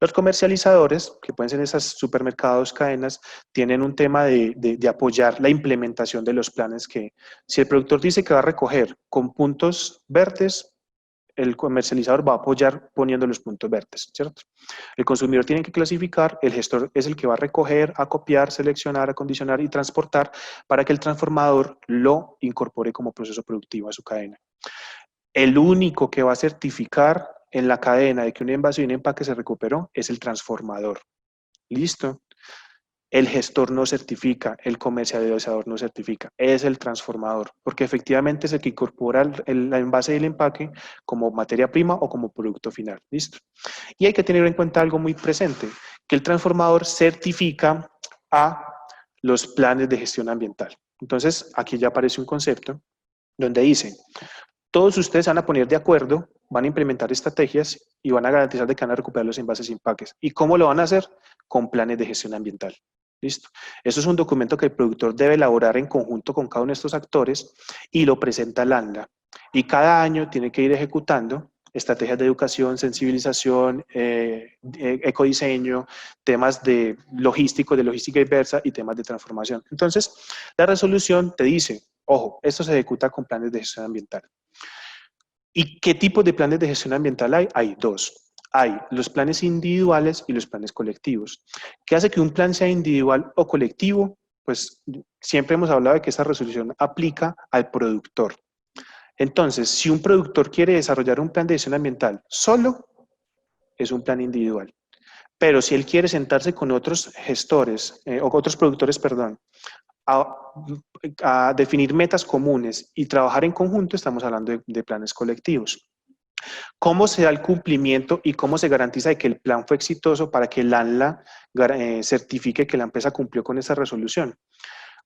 Los comercializadores, que pueden ser esos supermercados, cadenas, tienen un tema de apoyar la implementación de los planes que, si el productor dice que va a recoger con puntos verdes, el comercializador va a apoyar poniendo los puntos verdes, ¿cierto? El consumidor tiene que clasificar, el gestor es el que va a recoger, acopiar, seleccionar, acondicionar y transportar para que el transformador lo incorpore como proceso productivo a su cadena. El único que va a certificar en la cadena de que un envase y un empaque se recuperó es el transformador. ¿Listo? El gestor no certifica, el comercializador no certifica, es el transformador, porque efectivamente es el que incorpora el envase y el empaque como materia prima o como producto final. ¿Listo? Y hay que tener en cuenta algo muy presente, que el transformador certifica a los planes de gestión ambiental. Entonces, aquí ya aparece un concepto donde dice, todos ustedes van a poner de acuerdo, van a implementar estrategias y van a garantizar de que van a recuperar los envases y empaques. ¿Y cómo lo van a hacer? Con planes de gestión ambiental. ¿Listo? Eso es un documento que el productor debe elaborar en conjunto con cada uno de estos actores y lo presenta al ANLA. Y cada año tiene que ir ejecutando estrategias de educación, sensibilización, ecodiseño, temas de logística inversa y temas de transformación. Entonces, la resolución te dice, ojo, esto se ejecuta con planes de gestión ambiental. ¿Y qué tipos de planes de gestión ambiental hay? Hay dos. Hay los planes individuales y los planes colectivos. ¿Qué hace que un plan sea individual o colectivo? Pues siempre hemos hablado de que esta resolución aplica al productor. Entonces, si un productor quiere desarrollar un plan de gestión ambiental solo, es un plan individual. Pero si él quiere sentarse con otros gestores, o otros productores, perdón, a definir metas comunes y trabajar en conjunto, estamos hablando de planes colectivos. ¿Cómo se da el cumplimiento y cómo se garantiza de que el plan fue exitoso para que el ANLA certifique que la empresa cumplió con esa resolución?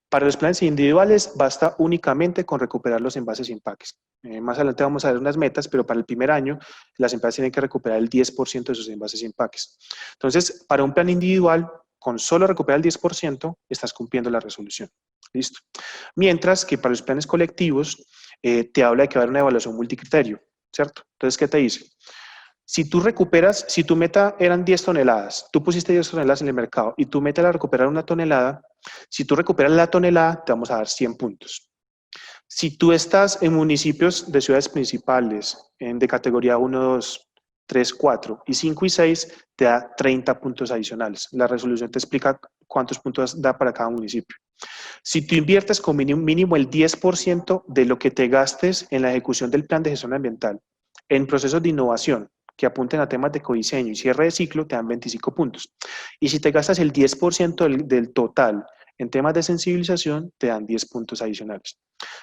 Para los planes individuales basta únicamente con recuperar los envases y empaques. Más adelante vamos a ver unas metas, pero para el primer año las empresas tienen que recuperar el 10% de sus envases y empaques. Entonces, para un plan individual, con solo recuperar el 10%, estás cumpliendo la resolución. ¿Listo? Mientras que para los planes colectivos, te habla de que va a haber una evaluación multicriterio, ¿cierto? Entonces, ¿qué te dice? Si tú recuperas, si tu meta eran 10 toneladas, tú pusiste 10 toneladas en el mercado y tu meta era recuperar una tonelada, si tú recuperas la tonelada, te vamos a dar 100 puntos. Si tú estás en municipios de ciudades principales, de categoría 1, 2, 3, 4 y 5 y 6, te da 30 puntos adicionales. La resolución te explica cuántos puntos da para cada municipio. Si tú inviertes con mínimo el 10% de lo que te gastes en la ejecución del plan de gestión ambiental, en procesos de innovación, que apunten a temas de codiseño y cierre de ciclo, te dan 25 puntos. Y si te gastas el 10% del total En temas de sensibilización te dan 10 puntos adicionales.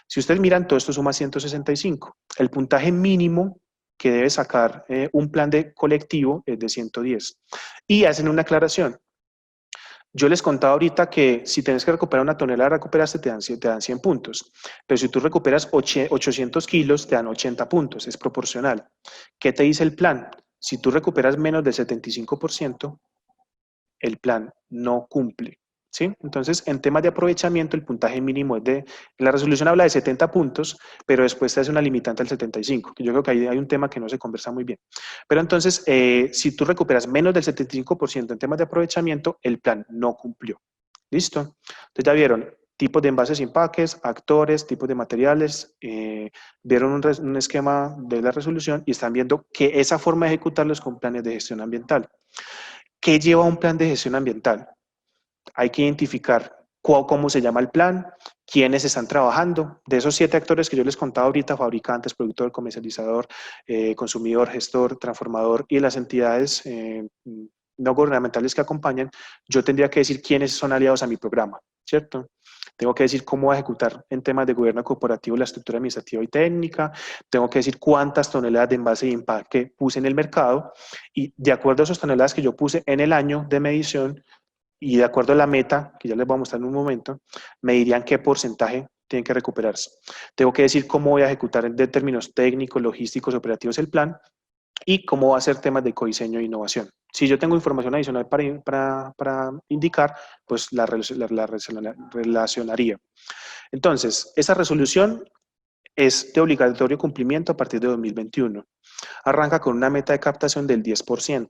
Si ustedes miran, todo esto suma 165. El puntaje mínimo que debe sacar un plan de colectivo es de 110. Y hacen una aclaración. Yo les contaba ahorita que si tienes que recuperar una tonelada, recuperaste, te dan 100 puntos. Pero si tú recuperas 800 kilos, te dan 80 puntos. Es proporcional. ¿Qué te dice el plan? Si tú recuperas menos del 75%, el plan no cumple. ¿Sí? Entonces, en temas de aprovechamiento, el puntaje mínimo es de, la resolución habla de 70 puntos, pero después te hace una limitante al 75, que yo creo que ahí hay un tema que no se conversa muy bien. Pero entonces, si tú recuperas menos del 75% en temas de aprovechamiento, el plan no cumplió. ¿Listo? Entonces ya vieron tipos de envases y empaques, actores, tipos de materiales, vieron un esquema de la resolución y están viendo que esa forma de ejecutarlos con planes de gestión ambiental. ¿Qué lleva un plan de gestión ambiental? Hay que identificar cómo se llama el plan, quiénes están trabajando. De esos 7 actores que yo les contaba ahorita, fabricantes, productor, comercializador, consumidor, gestor, transformador y las entidades no gubernamentales que acompañan, yo tendría que decir quiénes son aliados a mi programa, ¿cierto? Tengo que decir cómo ejecutar en temas de gobierno corporativo la estructura administrativa y técnica, tengo que decir cuántas toneladas de envase y empaque puse en el mercado y de acuerdo a esas toneladas que yo puse en el año de medición, y de acuerdo a la meta, que ya les voy a mostrar en un momento, me dirían qué porcentaje tienen que recuperarse. Tengo que decir cómo voy a ejecutar en términos técnicos, logísticos, operativos el plan y cómo va a ser temas de codiseño e innovación. Si yo tengo información adicional para indicar, pues la relacionaría. Entonces, esa resolución es de obligatorio cumplimiento a partir de 2021. Arranca con una meta de captación del 10%.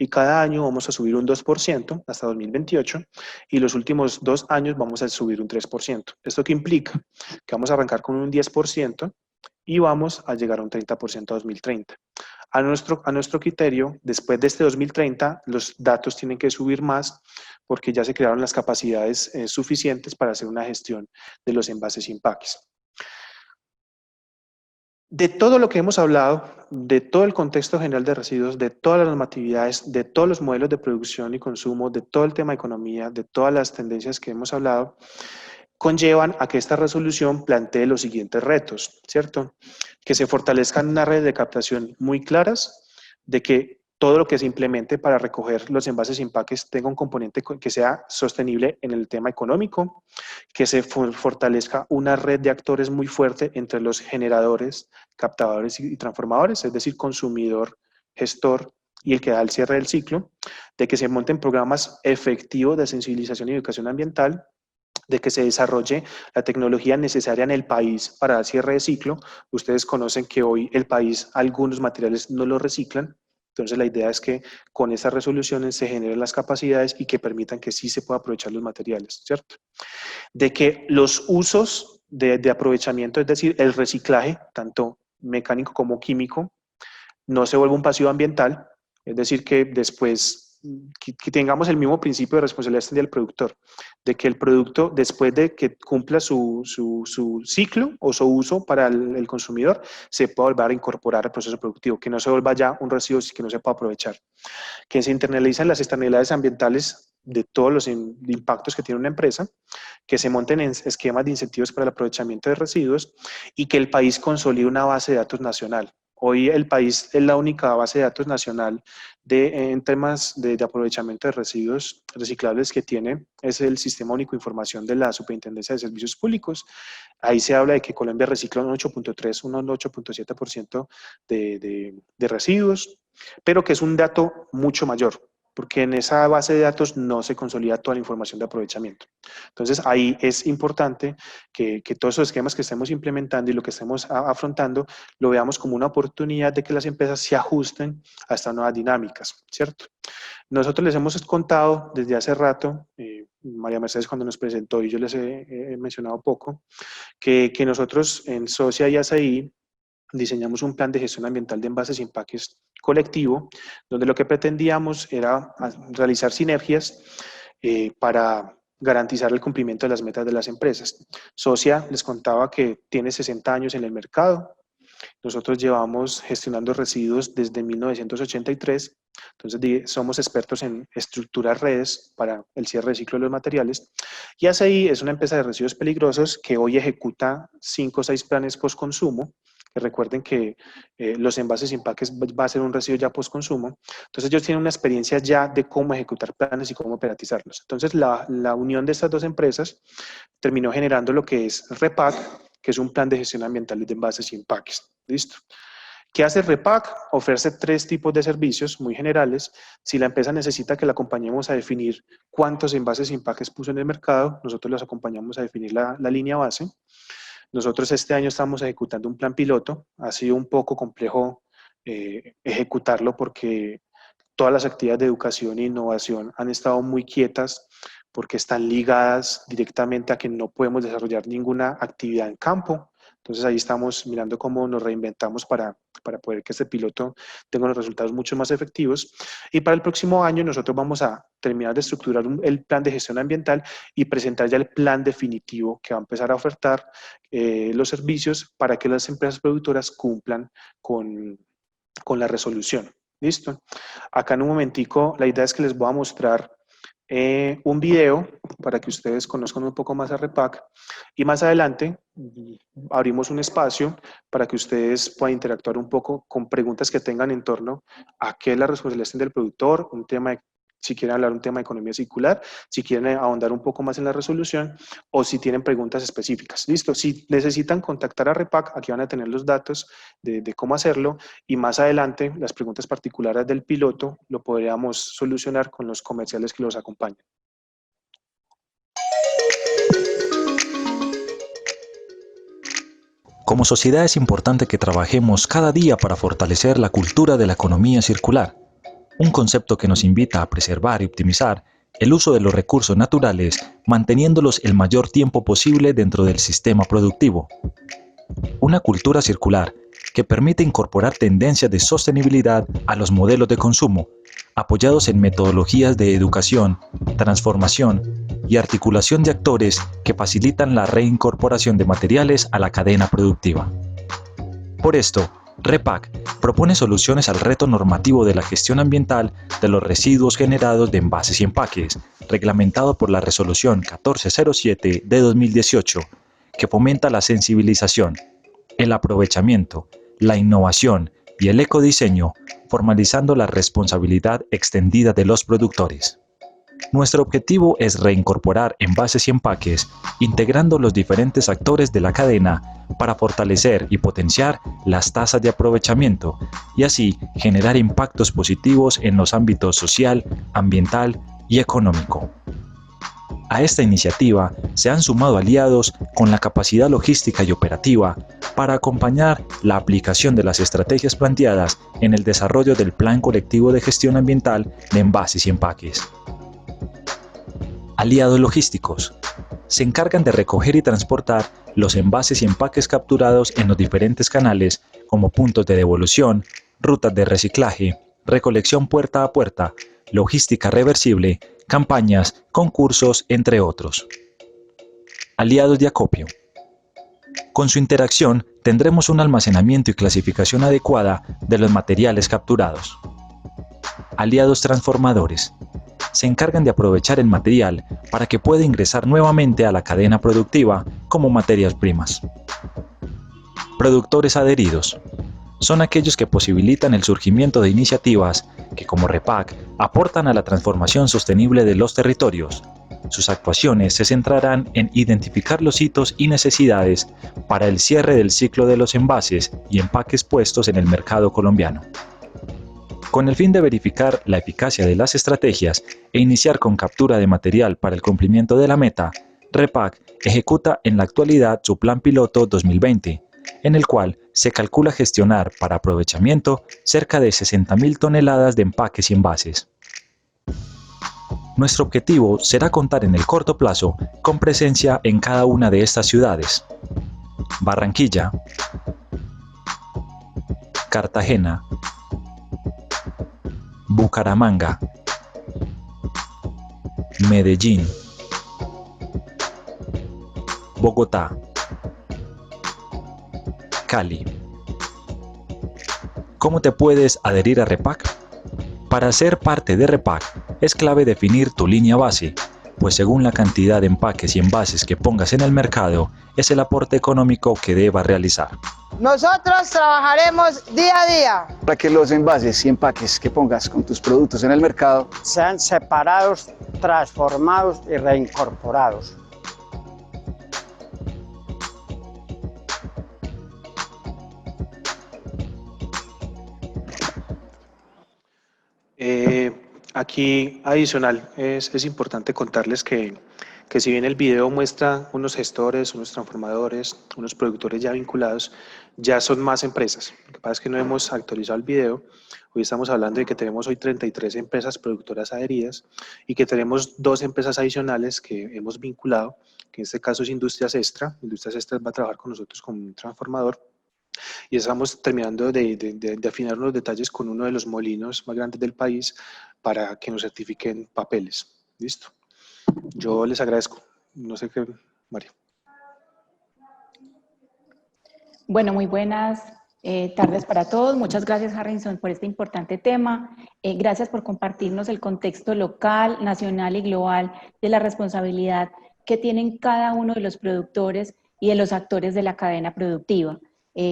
Y cada año vamos a subir un 2% hasta 2028 y los últimos 2 años vamos a subir un 3%. ¿Esto qué implica? Que vamos a arrancar con un 10% y vamos a llegar a un 30% a 2030. A nuestro criterio, después de este 2030, los datos tienen que subir más porque ya se crearon las capacidades suficientes para hacer una gestión de los envases y empaques. De todo lo que hemos hablado, de todo el contexto general de residuos, de todas las normatividades, de todos los modelos de producción y consumo, de todo el tema de economía, de todas las tendencias que hemos hablado, conllevan a que esta resolución plantee los siguientes retos, ¿cierto? Que se fortalezcan unas redes de captación muy claras, de que todo lo que se implemente para recoger los envases y empaques tenga un componente que sea sostenible en el tema económico, que se fortalezca una red de actores muy fuerte entre los generadores, captadores y transformadores, es decir, consumidor, gestor y el que da el cierre del ciclo, de que se monten programas efectivos de sensibilización y educación ambiental, de que se desarrolle la tecnología necesaria en el país para dar cierre de ciclo. Ustedes conocen que hoy el país algunos materiales no los reciclan, entonces la idea es que con estas resoluciones se generen las capacidades y que permitan que sí se pueda aprovechar los materiales, ¿cierto? De que los usos de aprovechamiento, es decir, el reciclaje, tanto mecánico como químico, no se vuelva un pasivo ambiental, es decir, que después que tengamos el mismo principio de responsabilidad extendida del productor, de que el producto, después de que cumpla su ciclo o su uso para el consumidor, se pueda volver a incorporar al proceso productivo, que no se vuelva ya un residuo que no se pueda aprovechar, que se internalicen las externalidades ambientales de todos los impactos que tiene una empresa, que se monten en esquemas de incentivos para el aprovechamiento de residuos y que el país consolide una base de datos nacional. Hoy el país es la única base de datos nacional en temas de aprovechamiento de residuos reciclables que tiene, es el Sistema Único de Información de la Superintendencia de Servicios Públicos. Ahí se habla de que Colombia recicla un 8.3, un 8.7% de residuos, pero que es un dato mucho mayor, porque en esa base de datos no se consolida toda la información de aprovechamiento. Entonces, ahí es importante que todos esos esquemas que estemos implementando y lo que estemos afrontando, lo veamos como una oportunidad de que las empresas se ajusten a estas nuevas dinámicas, ¿cierto? Nosotros les hemos contado desde hace rato, María Mercedes cuando nos presentó y yo les he mencionado poco, que nosotros en Socia y ACI diseñamos un plan de gestión ambiental de envases y empaques colectivo, donde lo que pretendíamos era realizar sinergias para garantizar el cumplimiento de las metas de las empresas. Socia les contaba que tiene 60 años en el mercado, Nosotros llevamos gestionando residuos desde 1983, entonces somos expertos en estructurar redes para el cierre de ciclo de los materiales. Y ACI es una empresa de residuos peligrosos que hoy ejecuta 5 o 6 planes post-consumo, que recuerden que los envases y empaques va a ser un residuo ya post-consumo. Entonces ellos tienen una experiencia ya de cómo ejecutar planes y cómo operatizarlos. Entonces la unión de estas dos empresas terminó generando lo que es REPAC, que es un plan de gestión ambiental de envases y empaques. ¿Listo? ¿Qué hace REPAC? Ofrece 3 tipos de servicios muy generales. Si la empresa necesita que la acompañemos a definir cuántos envases y empaques puso en el mercado, nosotros los acompañamos a definir la línea base. Nosotros este año estamos ejecutando un plan piloto. Ha sido un poco complejo ejecutarlo porque todas las actividades de educación e innovación han estado muy quietas porque están ligadas directamente a que no podemos desarrollar ninguna actividad en campo. Entonces ahí estamos mirando cómo nos reinventamos para poder que este piloto tenga unos resultados mucho más efectivos. Y para el próximo año nosotros vamos a terminar de estructurar el plan de gestión ambiental y presentar ya el plan definitivo que va a empezar a ofertar los servicios para que las empresas productoras cumplan con la resolución. ¿Listo? Acá en un momentico, la idea es que les voy a mostrar un video para que ustedes conozcan un poco más a REPAC y más adelante abrimos un espacio para que ustedes puedan interactuar un poco con preguntas que tengan en torno a qué es la responsabilidad del productor, un tema de, si quieren hablar un tema de economía circular, si quieren ahondar un poco más en la resolución o si tienen preguntas específicas. Listo, si necesitan contactar a REPAC, aquí van a tener los datos de cómo hacerlo y más adelante las preguntas particulares del piloto lo podríamos solucionar con los comerciales que los acompañan. Como sociedad es importante que trabajemos cada día para fortalecer la cultura de la economía circular, un concepto que nos invita a preservar y optimizar el uso de los recursos naturales, manteniéndolos el mayor tiempo posible dentro del sistema productivo. Una cultura circular que permite incorporar tendencias de sostenibilidad a los modelos de consumo, apoyados en metodologías de educación, transformación y articulación de actores que facilitan la reincorporación de materiales a la cadena productiva. Por esto, REPAC propone soluciones al reto normativo de la gestión ambiental de los residuos generados de envases y empaques, reglamentado por la Resolución 1407 de 2018, que fomenta la sensibilización, el aprovechamiento, la innovación y el ecodiseño, formalizando la responsabilidad extendida de los productores. Nuestro objetivo es reincorporar envases y empaques, integrando los diferentes actores de la cadena para fortalecer y potenciar las tasas de aprovechamiento y así generar impactos positivos en los ámbitos social, ambiental y económico. A esta iniciativa se han sumado aliados con la capacidad logística y operativa para acompañar la aplicación de las estrategias planteadas en el desarrollo del Plan Colectivo de Gestión Ambiental de Envases y Empaques. Aliados logísticos. Se encargan de recoger y transportar los envases y empaques capturados en los diferentes canales como puntos de devolución, rutas de reciclaje, recolección puerta a puerta, logística reversible, campañas, concursos, entre otros. Aliados de acopio. Con su interacción tendremos un almacenamiento y clasificación adecuada de los materiales capturados. Aliados transformadores. Se encargan de aprovechar el material para que pueda ingresar nuevamente a la cadena productiva como materias primas. Productores adheridos. Son aquellos que posibilitan el surgimiento de iniciativas que, como REPAC, aportan a la transformación sostenible de los territorios. Sus actuaciones se centrarán en identificar los hitos y necesidades para el cierre del ciclo de los envases y empaques puestos en el mercado colombiano. Con el fin de verificar la eficacia de las estrategias e iniciar con captura de material para el cumplimiento de la meta, REPAC ejecuta en la actualidad su Plan Piloto 2020, en el cual se calcula gestionar para aprovechamiento cerca de 60.000 toneladas de empaques y envases. Nuestro objetivo será contar en el corto plazo con presencia en cada una de estas ciudades: Barranquilla, Cartagena, Bucaramanga, Medellín, Bogotá, Cali, ¿Cómo te puedes adherir a Repack? Para ser parte de Repack es clave definir tu línea base, pues según la cantidad de empaques y envases que pongas en el mercado, es el aporte económico que debas realizar. Nosotros trabajaremos día a día para que los envases y empaques que pongas con tus productos en el mercado sean separados, transformados y reincorporados. Aquí adicional es importante contarles que si bien el video muestra unos gestores, unos transformadores, unos productores ya vinculados, ya son más empresas. Lo que pasa es que no hemos actualizado el video. Hoy estamos hablando de que tenemos hoy 33 empresas productoras adheridas y que tenemos 2 empresas adicionales que hemos vinculado, que en este caso es Industrias Extra. Industrias Extra va a trabajar con nosotros como un transformador. Y estamos terminando de afinar unos detalles con uno de los molinos más grandes del país para que nos certifiquen papeles. ¿Listo? Yo les agradezco. No sé qué, María. Bueno, muy buenas tardes para todos. Muchas gracias, Harrison, por este importante tema. Gracias por compartirnos el contexto local, nacional y global de la responsabilidad que tienen cada uno de los productores y de los actores de la cadena productiva.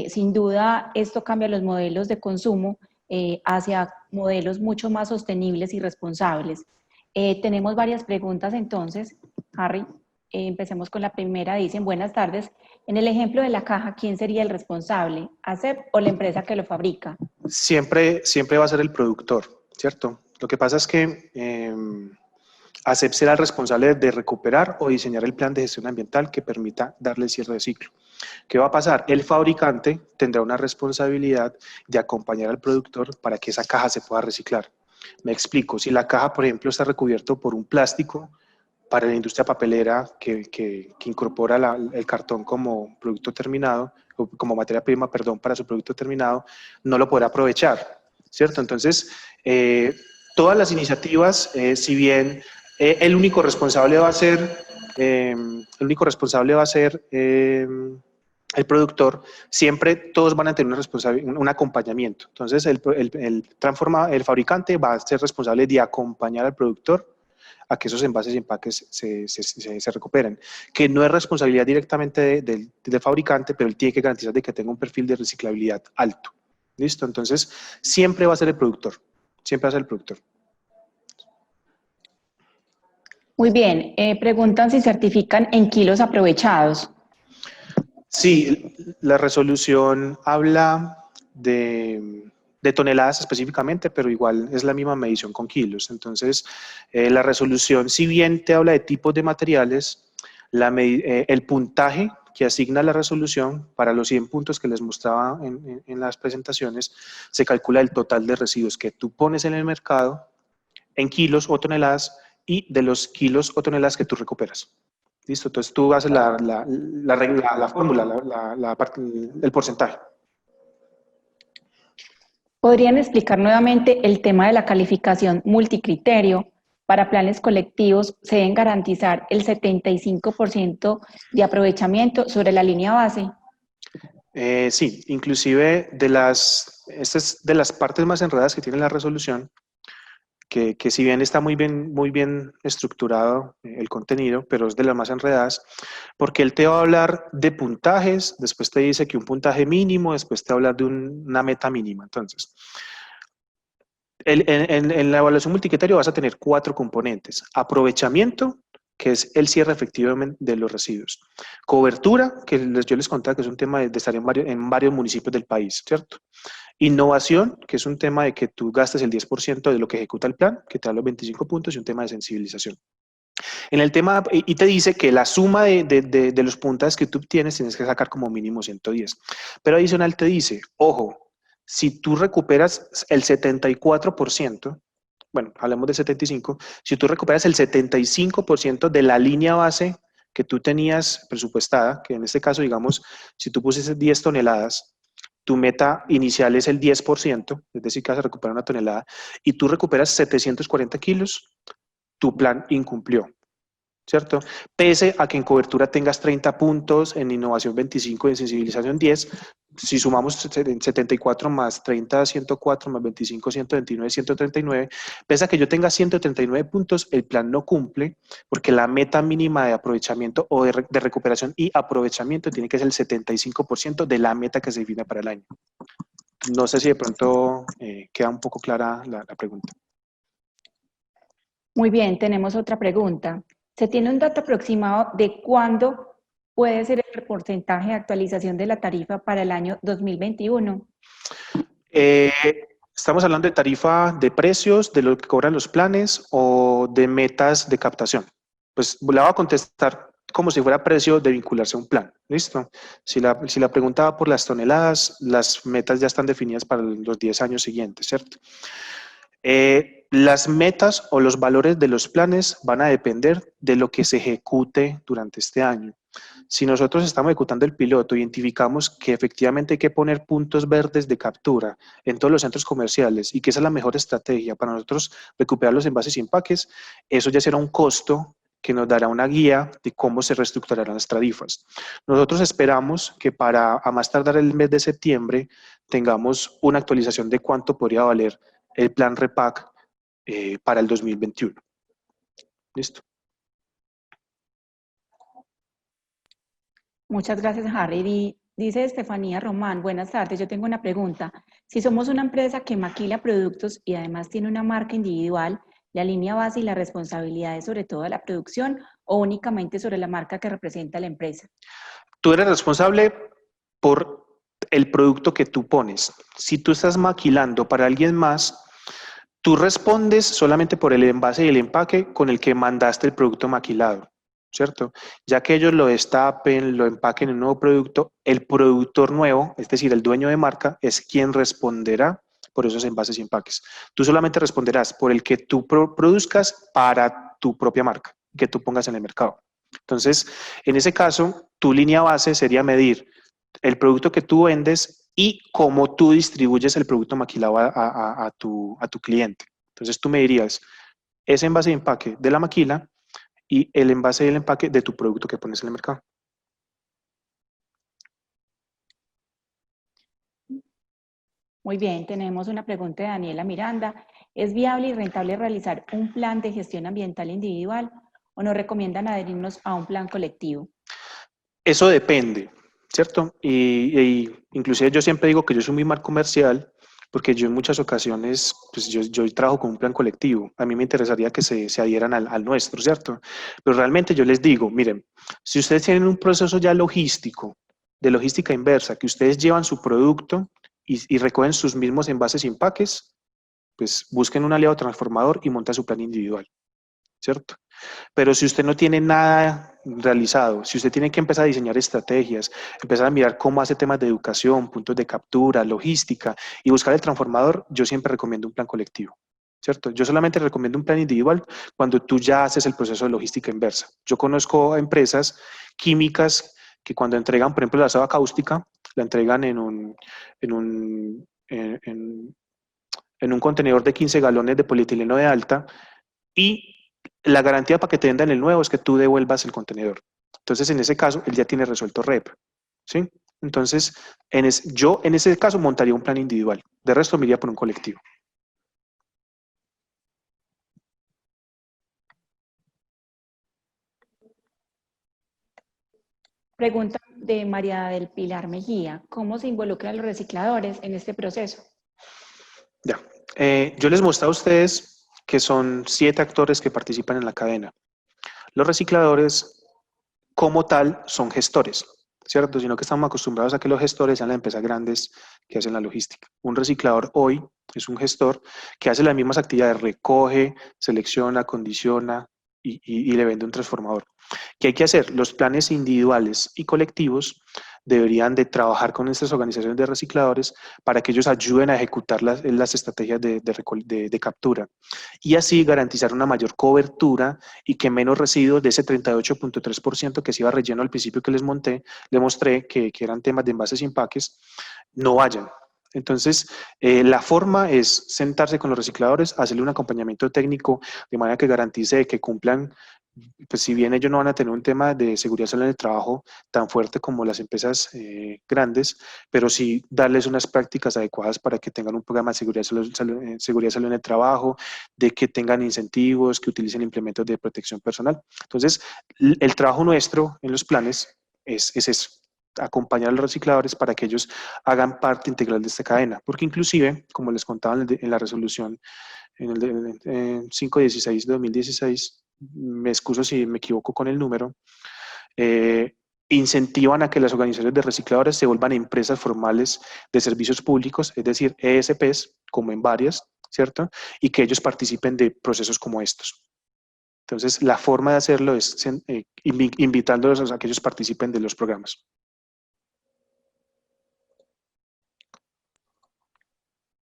Sin duda, esto cambia los modelos de consumo hacia modelos mucho más sostenibles y responsables. Tenemos varias preguntas entonces, Harry. Empecemos con la primera. Dicen, buenas tardes. En el ejemplo de la caja, ¿quién sería el responsable? ¿ASEP o la empresa que lo fabrica? Siempre va a ser el productor, ¿cierto? Lo que pasa es que ASEP será el responsable de recuperar o diseñar el plan de gestión ambiental que permita darle el cierre de ciclo. ¿Qué va a pasar? El fabricante tendrá una responsabilidad de acompañar al productor para que esa caja se pueda reciclar. Me explico. Si la caja, por ejemplo, está recubierto por un plástico, para la industria papelera que incorpora el cartón como producto terminado, como materia prima, perdón, para su producto terminado, no lo podrá aprovechar, ¿cierto? Entonces, todas las iniciativas, si bien el único responsable va a ser el productor, siempre todos van a tener un acompañamiento. Entonces, el fabricante va a ser responsable de acompañar al productor a que esos envases y empaques se recuperen, que no es responsabilidad directamente del fabricante, pero él tiene que garantizar de que tenga un perfil de reciclabilidad alto. ¿Listo? Entonces, siempre va a ser el productor, siempre va a ser el productor. Muy bien, preguntan si certifican en kilos aprovechados. Sí, la resolución habla de toneladas específicamente, pero igual es la misma medición con kilos. Entonces, la resolución, si bien te habla de tipos de materiales, el puntaje que asigna la resolución para los 100 puntos que les mostraba en las presentaciones, se calcula el total de residuos que tú pones en el mercado en kilos o toneladas y de los kilos o toneladas que tú recuperas. ¿Listo? Entonces tú haces la fórmula, el porcentaje. ¿Podrían explicar nuevamente el tema de la calificación multicriterio? Para planes colectivos se deben garantizar el 75% de aprovechamiento sobre la línea base. Sí, inclusive esta es de las partes más enredadas que tiene la resolución, que si bien está muy bien estructurado el contenido, pero es de las más enredadas, porque él te va a hablar de puntajes, después te dice que un puntaje mínimo, después te va a hablar de una meta mínima. Entonces, en la evaluación multicriterio vas a tener 4 componentes. Aprovechamiento, que es el cierre efectivo de los residuos. Cobertura, que yo les contaba que es un tema de estar en varios municipios del país, ¿cierto? Innovación, que es un tema de que tú gastes el 10% de lo que ejecuta el plan, que te da los 25 puntos, y un tema de sensibilización. En el tema, y te dice que la suma de los puntajes que tú tienes tienes que sacar como mínimo 110. Pero adicional te dice, ojo, si tú recuperas el 74%, bueno, hablamos de 75, si tú recuperas el 75% de la línea base que tú tenías presupuestada, que en este caso, digamos, si tú pusieses 10 toneladas, tu meta inicial es el 10%, es decir, que vas a recuperar 1 tonelada, y tú recuperas 740 kilos, tu plan incumplió. ¿cierto? Pese a que en cobertura tengas 30 puntos, en innovación 25 y en sensibilización 10, si sumamos 74 más 30, 104 más 25, 129, 139, pese a que yo tenga 139 puntos, el plan no cumple porque la meta mínima de aprovechamiento o de recuperación y aprovechamiento tiene que ser el 75% de la meta que se define para el año. No sé si de pronto queda un poco clara la pregunta. Muy bien, tenemos otra pregunta. ¿Se tiene un dato aproximado de cuándo puede ser el porcentaje de actualización de la tarifa para el año 2021? ¿Estamos hablando de tarifa de precios, de lo que cobran los planes o de metas de captación? Pues la voy a contestar como si fuera precio de vincularse a un plan. ¿Listo? Si la pregunta va por las toneladas, las metas ya están definidas para los 10 años siguientes, ¿cierto? Las metas o los valores de los planes van a depender de lo que se ejecute durante este año. Si nosotros estamos ejecutando el piloto, identificamos que efectivamente hay que poner puntos verdes de captura en todos los centros comerciales y que esa es la mejor estrategia para nosotros recuperar los envases y empaques, eso ya será un costo que nos dará una guía de cómo se reestructurarán las tarifas. Nosotros esperamos que para a más tardar el mes de septiembre tengamos una actualización de cuánto podría valer el plan REPAC para el 2021. ¿Listo? Muchas gracias, Harry. Dice Estefanía Román, buenas tardes, yo tengo una pregunta. Si somos una empresa que maquila productos y además tiene una marca individual, ¿la línea base y la responsabilidad es sobre todo de la producción o únicamente sobre la marca que representa la empresa? Tú eres responsable por el producto que tú pones. Si tú estás maquilando para alguien más, tú respondes solamente por el envase y el empaque con el que mandaste el producto maquilado, ¿cierto? Ya que ellos lo destapen, lo empaquen en un nuevo producto, el productor nuevo, es decir, el dueño de marca, es quien responderá por esos envases y empaques. Tú solamente responderás por el que tú produzcas para tu propia marca, que tú pongas en el mercado. Entonces, en ese caso, tu línea base sería medir el producto que tú vendes y cómo tú distribuyes el producto maquilado a tu cliente. Entonces tú me dirías ese envase y empaque de la maquila y el envase y el empaque de tu producto que pones en el mercado. Muy bien, tenemos una pregunta de Daniela Miranda. ¿Es viable y rentable realizar un plan de gestión ambiental individual o nos recomiendan adherirnos a un plan colectivo? Eso depende, ¿cierto? Y inclusive yo siempre digo que yo soy muy mal comercial porque yo en muchas ocasiones, pues yo trabajo con un plan colectivo. A mí me interesaría que se adhieran al nuestro, ¿cierto? Pero realmente yo les digo, miren, si ustedes tienen un proceso ya logístico, de logística inversa, que ustedes llevan su producto y recogen sus mismos envases y empaques, pues busquen un aliado transformador y monten su plan individual, ¿cierto? Pero si usted no tiene nada realizado, si usted tiene que empezar a diseñar estrategias, empezar a mirar cómo hace temas de educación, puntos de captura, logística y buscar el transformador, yo siempre recomiendo un plan colectivo, ¿cierto? Yo solamente recomiendo un plan individual cuando tú ya haces el proceso de logística inversa. Yo conozco empresas químicas que cuando entregan, por ejemplo, la soda cáustica, la entregan en un contenedor de 15 galones de polietileno de alta y la garantía para que te vendan el nuevo es que tú devuelvas el contenedor. Entonces, en ese caso, él ya tiene resuelto REP, ¿sí? Entonces, yo en ese caso montaría un plan individual. De resto, me iría por un colectivo. Pregunta de María del Pilar Mejía. ¿Cómo se involucran los recicladores en este proceso? Ya. Yo les mostré a ustedes que son 7 actores que participan en la cadena. Los recicladores, como tal, son gestores, ¿cierto? Sino que estamos acostumbrados a que los gestores sean las empresas grandes que hacen la logística. Un reciclador hoy es un gestor que hace las mismas actividades, recoge, selecciona, condiciona y le vende un transformador. ¿Qué hay que hacer? Los planes individuales y colectivos deberían de trabajar con estas organizaciones de recicladores para que ellos ayuden a ejecutar las estrategias de captura y así garantizar una mayor cobertura y que menos residuos de ese 38.3% que se iba relleno al principio que les mostré que eran temas de envases y empaques, no vayan. Entonces, la forma es sentarse con los recicladores, hacerle un acompañamiento técnico de manera que garantice que cumplan pues si bien ellos no van a tener un tema de seguridad salud en el trabajo tan fuerte como las empresas grandes, pero sí darles unas prácticas adecuadas para que tengan un programa de seguridad salud en el trabajo, de que tengan incentivos, que utilicen implementos de protección personal. Entonces, el trabajo nuestro en los planes es eso, acompañar a los recicladores para que ellos hagan parte integral de esta cadena, porque inclusive, como les contaba en la resolución, en el 516 de 2016, me excuso si me equivoco con el número, incentivan a que las organizaciones de recicladores se vuelvan empresas formales de servicios públicos, es decir, ESPs, como en varias, ¿cierto? Y que ellos participen de procesos como estos. Entonces, la forma de hacerlo es invitándolos a que ellos participen de los programas.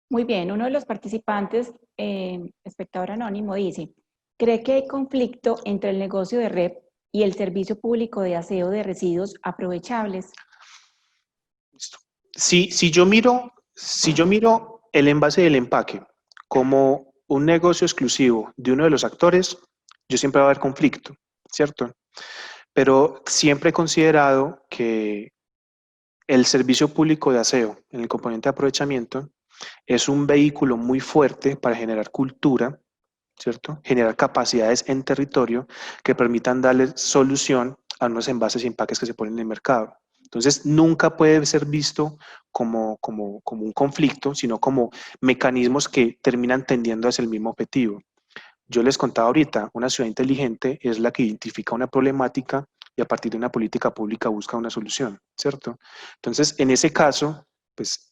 Muy bien, uno de los participantes, espectador anónimo, dice, ¿cree que hay conflicto entre el negocio de REP y el servicio público de aseo de residuos aprovechables? Si yo miro el envase del empaque como un negocio exclusivo de uno de los actores, yo siempre va a haber conflicto, ¿cierto? Pero siempre he considerado que el servicio público de aseo, en el componente de aprovechamiento, es un vehículo muy fuerte para generar cultura, ¿cierto? Generar capacidades en territorio que permitan darle solución a unos envases y empaques que se ponen en el mercado. Entonces, nunca puede ser visto como un conflicto, sino como mecanismos que terminan tendiendo hacia el mismo objetivo. Yo les contaba ahorita, una ciudad inteligente es la que identifica una problemática y a partir de una política pública busca una solución, ¿cierto? Entonces, en ese caso, pues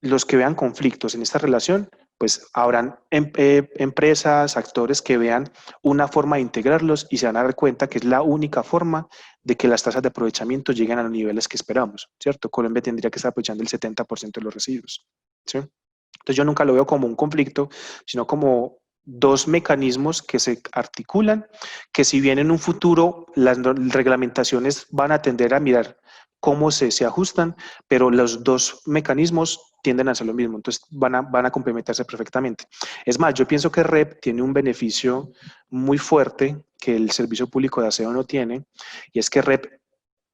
los que vean conflictos en esta relación, pues habrán empresas, actores que vean una forma de integrarlos y se van a dar cuenta que es la única forma de que las tasas de aprovechamiento lleguen a los niveles que esperamos, ¿cierto? Colombia tendría que estar aprovechando el 70% de los residuos, ¿sí? Entonces yo nunca lo veo como un conflicto, sino como dos mecanismos que se articulan, que si bien en un futuro las reglamentaciones van a tender a mirar cómo se ajustan, pero los dos mecanismos tienden a hacer lo mismo, entonces van a complementarse perfectamente. Es más, yo pienso que REP tiene un beneficio muy fuerte que el servicio público de aseo no tiene, y es que REP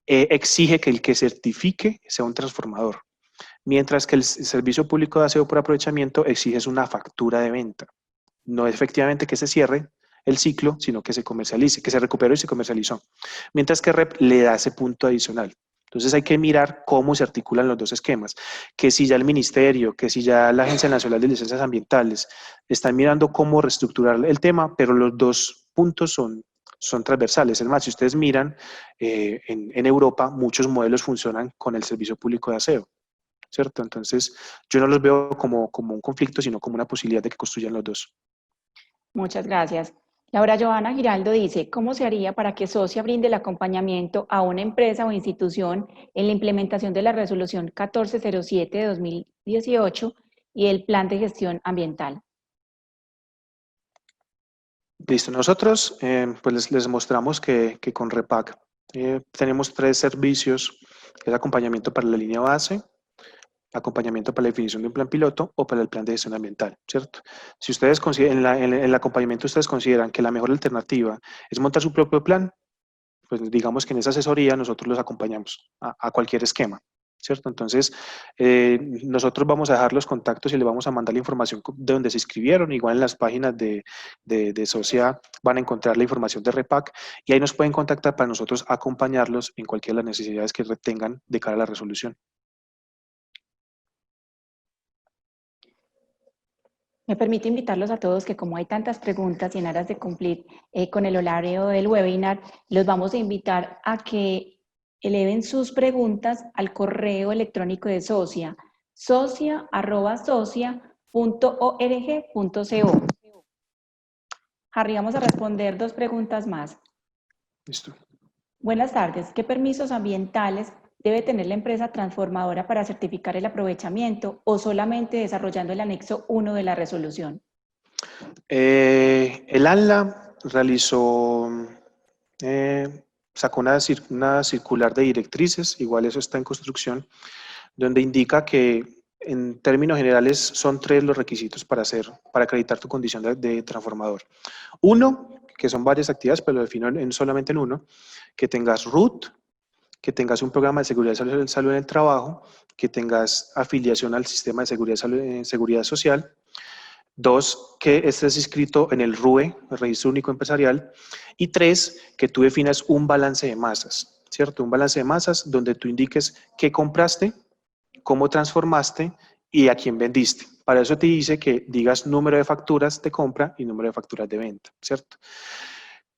exige que el que certifique sea un transformador, mientras que el servicio público de aseo por aprovechamiento exige una factura de venta. No es efectivamente que se cierre el ciclo, sino que se comercialice, que se recuperó y se comercializó. Mientras que REP le da ese punto adicional. Entonces hay que mirar cómo se articulan los dos esquemas, que si ya el ministerio, que si ya la Agencia Nacional de Licencias Ambientales están mirando cómo reestructurar el tema, pero los dos puntos son transversales. Es más, si ustedes miran, en Europa muchos modelos funcionan con el servicio público de aseo, ¿cierto? Entonces yo no los veo como un conflicto, sino como una posibilidad de que construyan los dos. Muchas gracias. Laura Joana Giraldo dice, ¿cómo se haría para que Socia brinde el acompañamiento a una empresa o institución en la implementación de la resolución 1407 de 2018 y el plan de gestión ambiental? Listo, nosotros pues les mostramos que con Repac tenemos 3 servicios, que es acompañamiento para la línea base, acompañamiento para la definición de un plan piloto o para el plan de gestión ambiental, ¿cierto? Si ustedes consideran, en el acompañamiento ustedes consideran que la mejor alternativa es montar su propio plan, pues digamos que en esa asesoría nosotros los acompañamos a cualquier esquema, ¿cierto? Entonces, nosotros vamos a dejar los contactos y le vamos a mandar la información de donde se inscribieron, igual en las páginas de Socia van a encontrar la información de Repac y ahí nos pueden contactar para nosotros acompañarlos en cualquiera de las necesidades que tengan de cara a la resolución. Me permito invitarlos a todos que como hay tantas preguntas y en aras de cumplir con el horario del webinar, los vamos a invitar a que eleven sus preguntas al correo electrónico de Socia, socia@socia.org.co. Harry, vamos a responder 2 preguntas más. Listo. Buenas tardes. ¿Qué permisos ambientales debe tener la empresa transformadora para certificar el aprovechamiento o solamente desarrollando el anexo 1 de la resolución? El ANLA sacó una circular de directrices, igual eso está en construcción, donde indica que en términos generales son 3 los requisitos para acreditar tu condición de transformador. Uno, que son varias actividades, pero lo defino solamente en uno, que tengas RUT, que tengas un programa de seguridad y salud en el trabajo, que tengas afiliación al sistema de seguridad social. 2, que estés inscrito en el RUE, el Registro Único Empresarial. Y 3, que tú definas un balance de masas, ¿cierto? Un balance de masas donde tú indiques qué compraste, cómo transformaste y a quién vendiste. Para eso te dice que digas número de facturas de compra y número de facturas de venta, ¿cierto?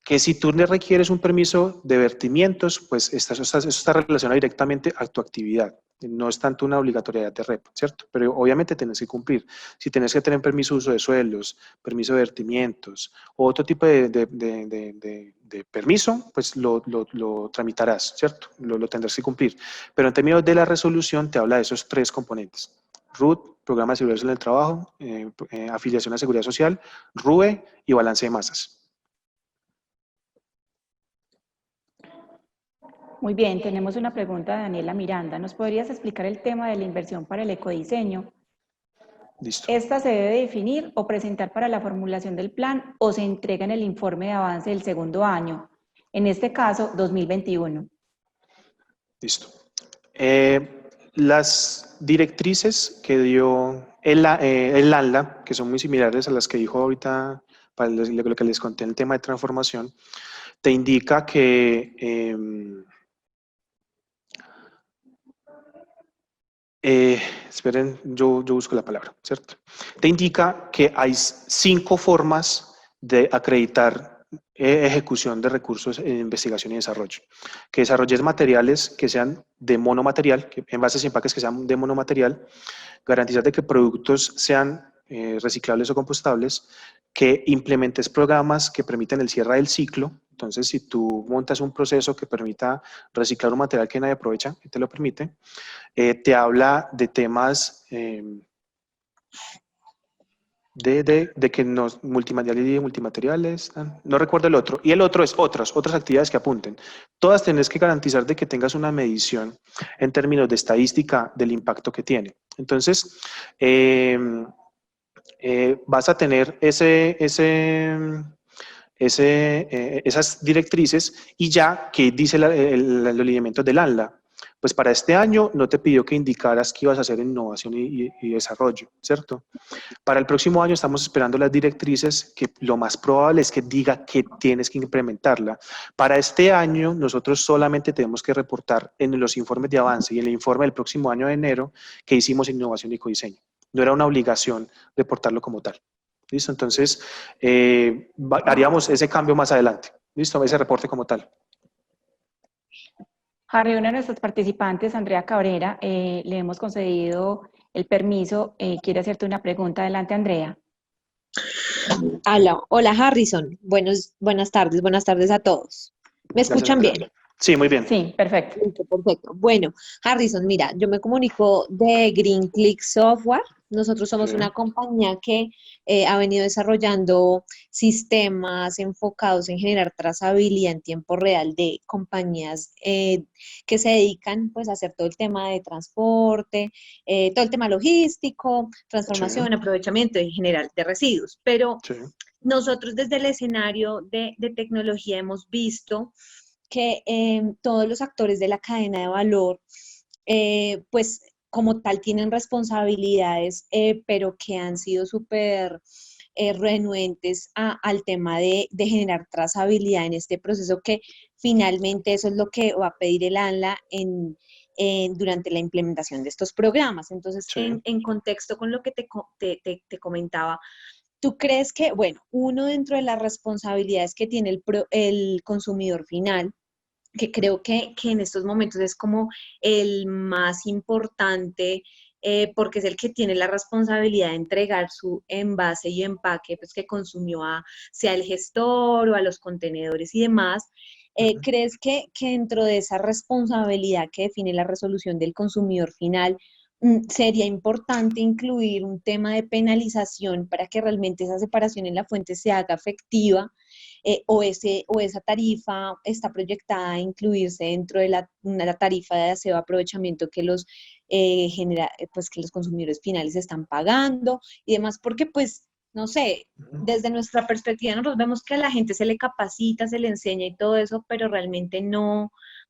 Que si tú le requieres un permiso de vertimientos, pues eso está relacionado directamente a tu actividad. No es tanto una obligatoriedad de REP, ¿cierto? Pero obviamente tienes que cumplir. Si tienes que tener permiso de uso de suelos, permiso de vertimientos o otro tipo de permiso, pues lo tramitarás, ¿cierto? Lo tendrás que cumplir. Pero en términos de la resolución te habla de esos 3 componentes. RUT, Programa de Seguridad Social del Trabajo, afiliación a Seguridad Social, RUE y balance de masas. Muy bien, tenemos una pregunta de Daniela Miranda. ¿Nos podrías explicar el tema de la inversión para el ecodiseño? Listo. ¿Esta se debe definir o presentar para la formulación del plan o se entrega en el informe de avance del segundo año? En este caso, 2021. Listo. Las directrices que dio el ANLA, que son muy similares a las que dijo ahorita, para lo que les conté en el tema de transformación, te indica que esperen, yo busco la palabra, ¿cierto? Te indica que hay 5 formas de acreditar ejecución de recursos en investigación y desarrollo. Que desarrolles materiales que sean de monomaterial, que envases y empaques que sean de monomaterial, garantizar de que productos sean reciclables o compostables, que implementes programas que permiten el cierre del ciclo. Entonces, si tú montas un proceso que permita reciclar un material que nadie aprovecha, que te lo permite, te habla de temas de que multimateriales, no recuerdo el otro. Y el otro es otras actividades que apunten. Todas tenés que garantizar de que tengas una medición en términos de estadística del impacto que tiene. Entonces, vas a tener esas directrices y ya que dice los lineamientos del ANLA. Pues para este año no te pidió que indicaras qué ibas a hacer en innovación y desarrollo, ¿cierto? Para el próximo año estamos esperando las directrices que lo más probable es que diga que tienes que implementarla. Para este año nosotros solamente tenemos que reportar en los informes de avance y en el informe del próximo año de enero que hicimos innovación y ecodiseño. No era una obligación reportarlo como tal. ¿Listo? Entonces, haríamos ese cambio más adelante. ¿Listo? Ese reporte como tal. Harry, una de nuestras participantes, Andrea Cabrera, le hemos concedido el permiso. Quiere hacerte una pregunta. Adelante, Andrea. Hola Harrison, buenas tardes a todos. ¿Me Gracias, escuchan Andrea. bien? Sí, muy bien. Sí, perfecto. Listo, perfecto. Bueno, Harrison, mira, yo me comunico de Green Click Software. Nosotros somos Sí. una compañía que ha venido desarrollando sistemas enfocados en generar trazabilidad en tiempo real de compañías que se dedican pues a hacer todo el tema de transporte, todo el tema logístico, Sí, transformación, aprovechamiento en general de residuos. Pero sí. nosotros desde el escenario de tecnología hemos visto que todos los actores de la cadena de valor, pues como tal tienen responsabilidades, pero que han sido súper renuentes al tema de generar trazabilidad en este proceso, que finalmente eso es lo que va a pedir el ANLA durante la implementación de estos programas. Entonces, Sí. en contexto con lo que te comentaba, ¿tú crees que, bueno, uno dentro de las responsabilidades que tiene el consumidor final, que creo que en estos momentos es como el más importante, porque es el que tiene la responsabilidad de entregar su envase y empaque pues, que consumió sea el gestor o a los contenedores y demás? ¿Crees que dentro de esa responsabilidad que define la resolución del consumidor final, sería importante incluir un tema de penalización para que realmente esa separación en la fuente se haga efectiva, o esa tarifa está proyectada a incluirse dentro de una tarifa de aseo aprovechamiento que pues que los consumidores finales están pagando y demás? Porque pues no sé, desde nuestra perspectiva nosotros vemos que a la gente se le capacita, se le enseña y todo eso, pero realmente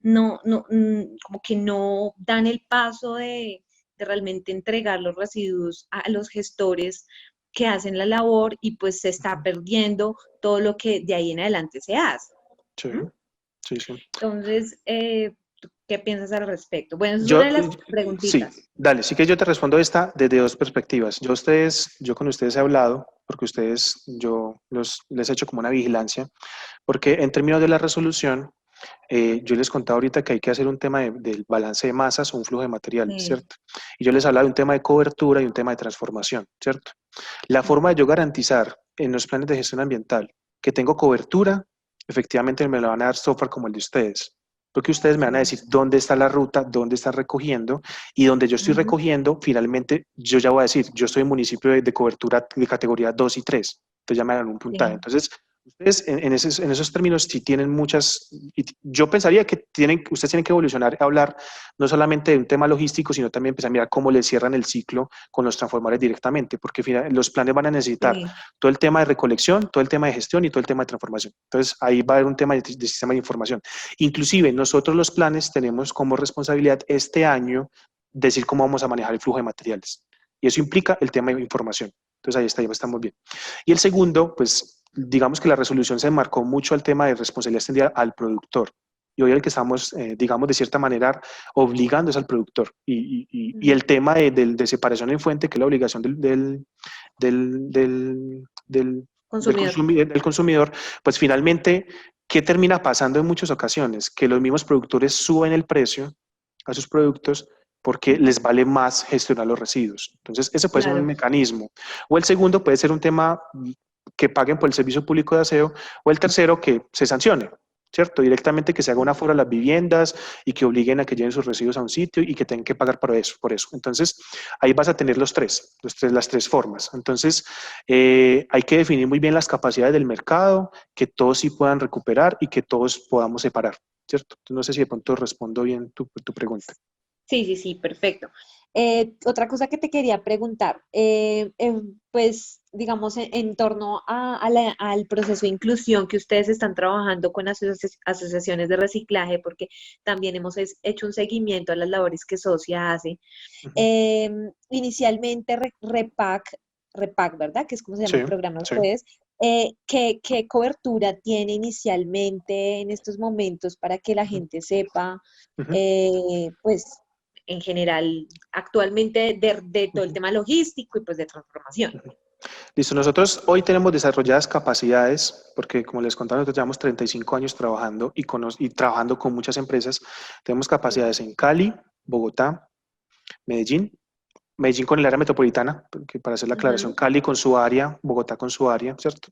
como que no dan el paso de realmente entregar los residuos a los gestores que hacen la labor y pues se está perdiendo todo lo que de ahí en adelante se hace. Sí, ¿Mm? sí, sí. Entonces, ¿tú qué piensas al respecto? Bueno, esa es una Yo, de las sí, preguntitas. dale, sí que yo te respondo esta desde dos perspectivas. Yo con ustedes he hablado, porque les he hecho como una vigilancia, porque en términos de la resolución, yo les contaba ahorita que hay que hacer un tema del balance de masas o un flujo de materiales, Sí. ¿cierto? Y yo les hablaba de un tema de cobertura y un tema de transformación, ¿cierto? La forma de yo garantizar en los planes de gestión ambiental que tengo cobertura, efectivamente me lo van a dar software como el de ustedes. Porque ustedes me van a Sí. decir dónde está la ruta, dónde está recogiendo, y donde yo estoy Ujú. recogiendo, finalmente yo ya voy a decir, yo soy en municipio de cobertura de categoría 2 y 3. Entonces ya me dan un puntaje. Sí. Entonces, ustedes en esos términos sí tienen muchas, y yo pensaría que ustedes tienen que evolucionar a hablar no solamente de un tema logístico, sino también empezar a mirar cómo le cierran el ciclo con los transformadores directamente, porque los planes van a necesitar Sí. todo el tema de recolección, todo el tema de gestión y todo el tema de transformación. Entonces ahí va a haber un tema de sistema de información. Inclusive nosotros los planes tenemos como responsabilidad este año decir cómo vamos a manejar el flujo de materiales. Y eso implica el tema de información. Entonces ahí está, ya estamos bien. Y el segundo, pues digamos que la resolución se marcó mucho al tema de responsabilidad extendida al productor. Y hoy el que estamos, digamos, de cierta manera, obligando es al productor. Y Ujú. el tema de separación en fuente, que es la obligación del, del, del, Consumidor. del consumidor, pues finalmente, ¿qué termina pasando en muchas ocasiones? Que los mismos productores suben el precio a sus productos porque Ujú. les vale más gestionar los residuos. Entonces, ese puede ser un Claro. mecanismo. O el segundo puede ser un tema que paguen por el servicio público de aseo, o el tercero que se sancione, ¿cierto? Directamente que se haga un aforo a las viviendas y que obliguen a que lleven sus residuos a un sitio y que tengan que pagar por eso, por eso. Entonces, ahí vas a tener las tres formas. Entonces, hay que definir muy bien las capacidades del mercado, que todos sí puedan recuperar y que todos podamos separar, ¿cierto? Entonces, no sé si de pronto respondo bien tu pregunta. Sí, sí, sí, perfecto. Otra cosa que te quería preguntar, pues digamos en torno al proceso de inclusión que ustedes están trabajando con asociaciones de reciclaje, porque también hemos hecho un seguimiento a las labores que Socia hace. Uh -huh. Inicialmente Repac, ¿verdad? Que es como se llama Sí, el programa de sí. ustedes. ¿Qué cobertura tiene inicialmente en estos momentos para que la gente sepa, Uh -huh. pues en general, actualmente de Uh todo el -huh. tema logístico y pues de transformación? Listo, nosotros hoy tenemos desarrolladas capacidades, porque como les contaba, nosotros llevamos 35 años trabajando y trabajando con muchas empresas. Tenemos capacidades en Cali, Bogotá, Medellín, Medellín con el área metropolitana, porque para hacer la aclaración, Ujú. Cali con su área, Bogotá con su área, ¿cierto?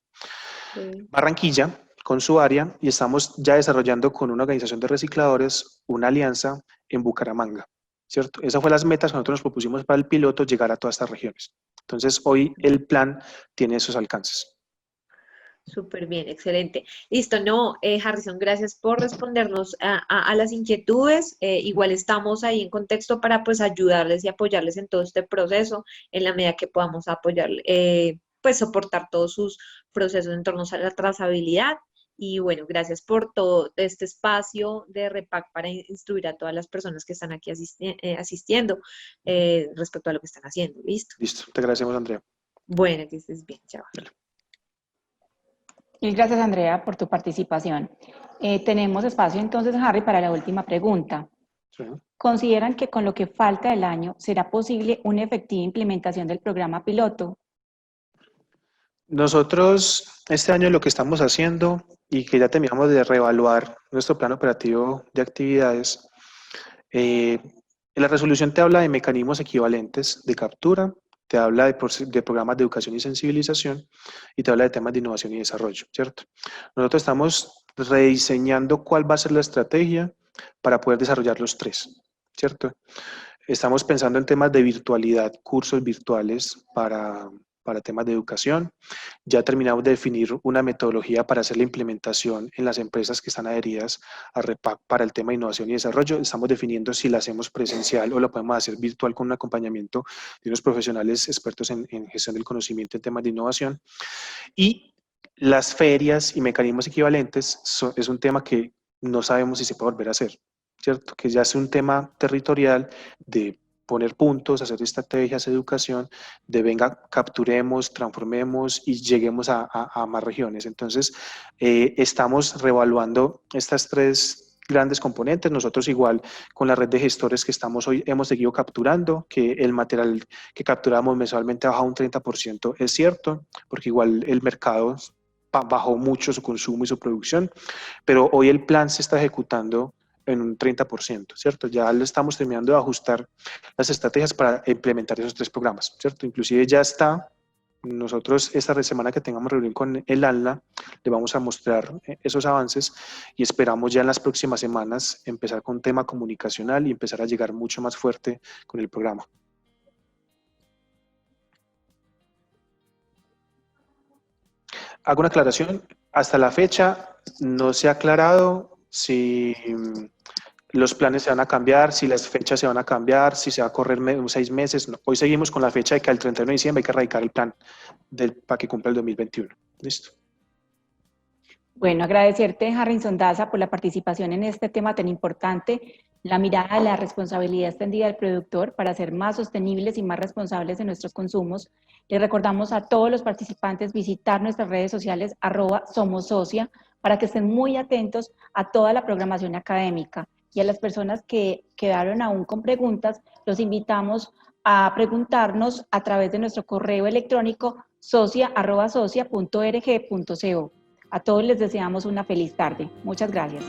Sí. Barranquilla con su área, y estamos ya desarrollando con una organización de recicladores una alianza en Bucaramanga, ¿cierto? Esas fueron las metas que nosotros nos propusimos para el piloto, llegar a todas estas regiones. Entonces, hoy el plan tiene esos alcances. Súper bien, excelente. Listo, no, Harrison, gracias por respondernos a las inquietudes. Igual estamos ahí en contexto para pues ayudarles y apoyarles en todo este proceso, en la medida que podamos apoyarle, pues soportar todos sus procesos en torno a la trazabilidad. Y bueno, gracias por todo este espacio de Repac para instruir a todas las personas que están aquí asistiendo respecto a lo que están haciendo. Listo. Listo, te agradecemos, Andrea. Bueno, que estés bien, chao. Dale. Mil gracias, Andrea, por tu participación. Tenemos espacio entonces, Harry, para la última pregunta. Sí. ¿Consideran que con lo que falta del año será posible una efectiva implementación del programa piloto? Nosotros este año lo que estamos haciendo y que ya terminamos de reevaluar nuestro plan operativo de actividades, la resolución te habla de mecanismos equivalentes de captura, te habla de programas de educación y sensibilización y te habla de temas de innovación y desarrollo, ¿cierto? Nosotros estamos rediseñando cuál va a ser la estrategia para poder desarrollar los tres, ¿cierto? Estamos pensando en temas de virtualidad, cursos virtuales para para temas de educación. Ya terminamos de definir una metodología para hacer la implementación en las empresas que están adheridas a REPAC para el tema de innovación y desarrollo. Estamos definiendo si la hacemos presencial o la podemos hacer virtual con un acompañamiento de unos profesionales expertos en gestión del conocimiento en temas de innovación. Y las ferias y mecanismos equivalentes es un tema que no sabemos si se puede volver a hacer, ¿cierto? Que ya es un tema territorial de poner puntos, hacer estrategias, educación, de venga, capturemos, transformemos y lleguemos a más regiones. Entonces, estamos reevaluando estas tres grandes componentes. Nosotros igual con la red de gestores que estamos hoy hemos seguido capturando, que el material que capturamos mensualmente ha bajado un 30%, es cierto, porque igual el mercado bajó mucho su consumo y su producción, pero hoy el plan se está ejecutando en un 30%, ¿cierto? Ya lo estamos terminando de ajustar las estrategias para implementar esos tres programas, ¿cierto? Inclusive ya está, nosotros esta semana que tengamos reunión con el ANLA, le vamos a mostrar esos avances y esperamos ya en las próximas semanas empezar con tema comunicacional y empezar a llegar mucho más fuerte con el programa. Hago una aclaración, hasta la fecha no se ha aclarado si los planes se van a cambiar, si las fechas se van a cambiar, si se va a correr 6 meses. No. Hoy seguimos con la fecha de que al 31 de diciembre hay que erradicar el plan para que cumpla el 2021. Listo. Bueno, agradecerte, Harrison Daza, por la participación en este tema tan importante, la mirada de la responsabilidad extendida del productor para ser más sostenibles y más responsables de nuestros consumos. Les recordamos a todos los participantes visitar nuestras redes sociales @somossocia para que estén muy atentos a toda la programación académica. Y a las personas que quedaron aún con preguntas, los invitamos a preguntarnos a través de nuestro correo electrónico socia@socia.org.co. A todos les deseamos una feliz tarde. Muchas gracias.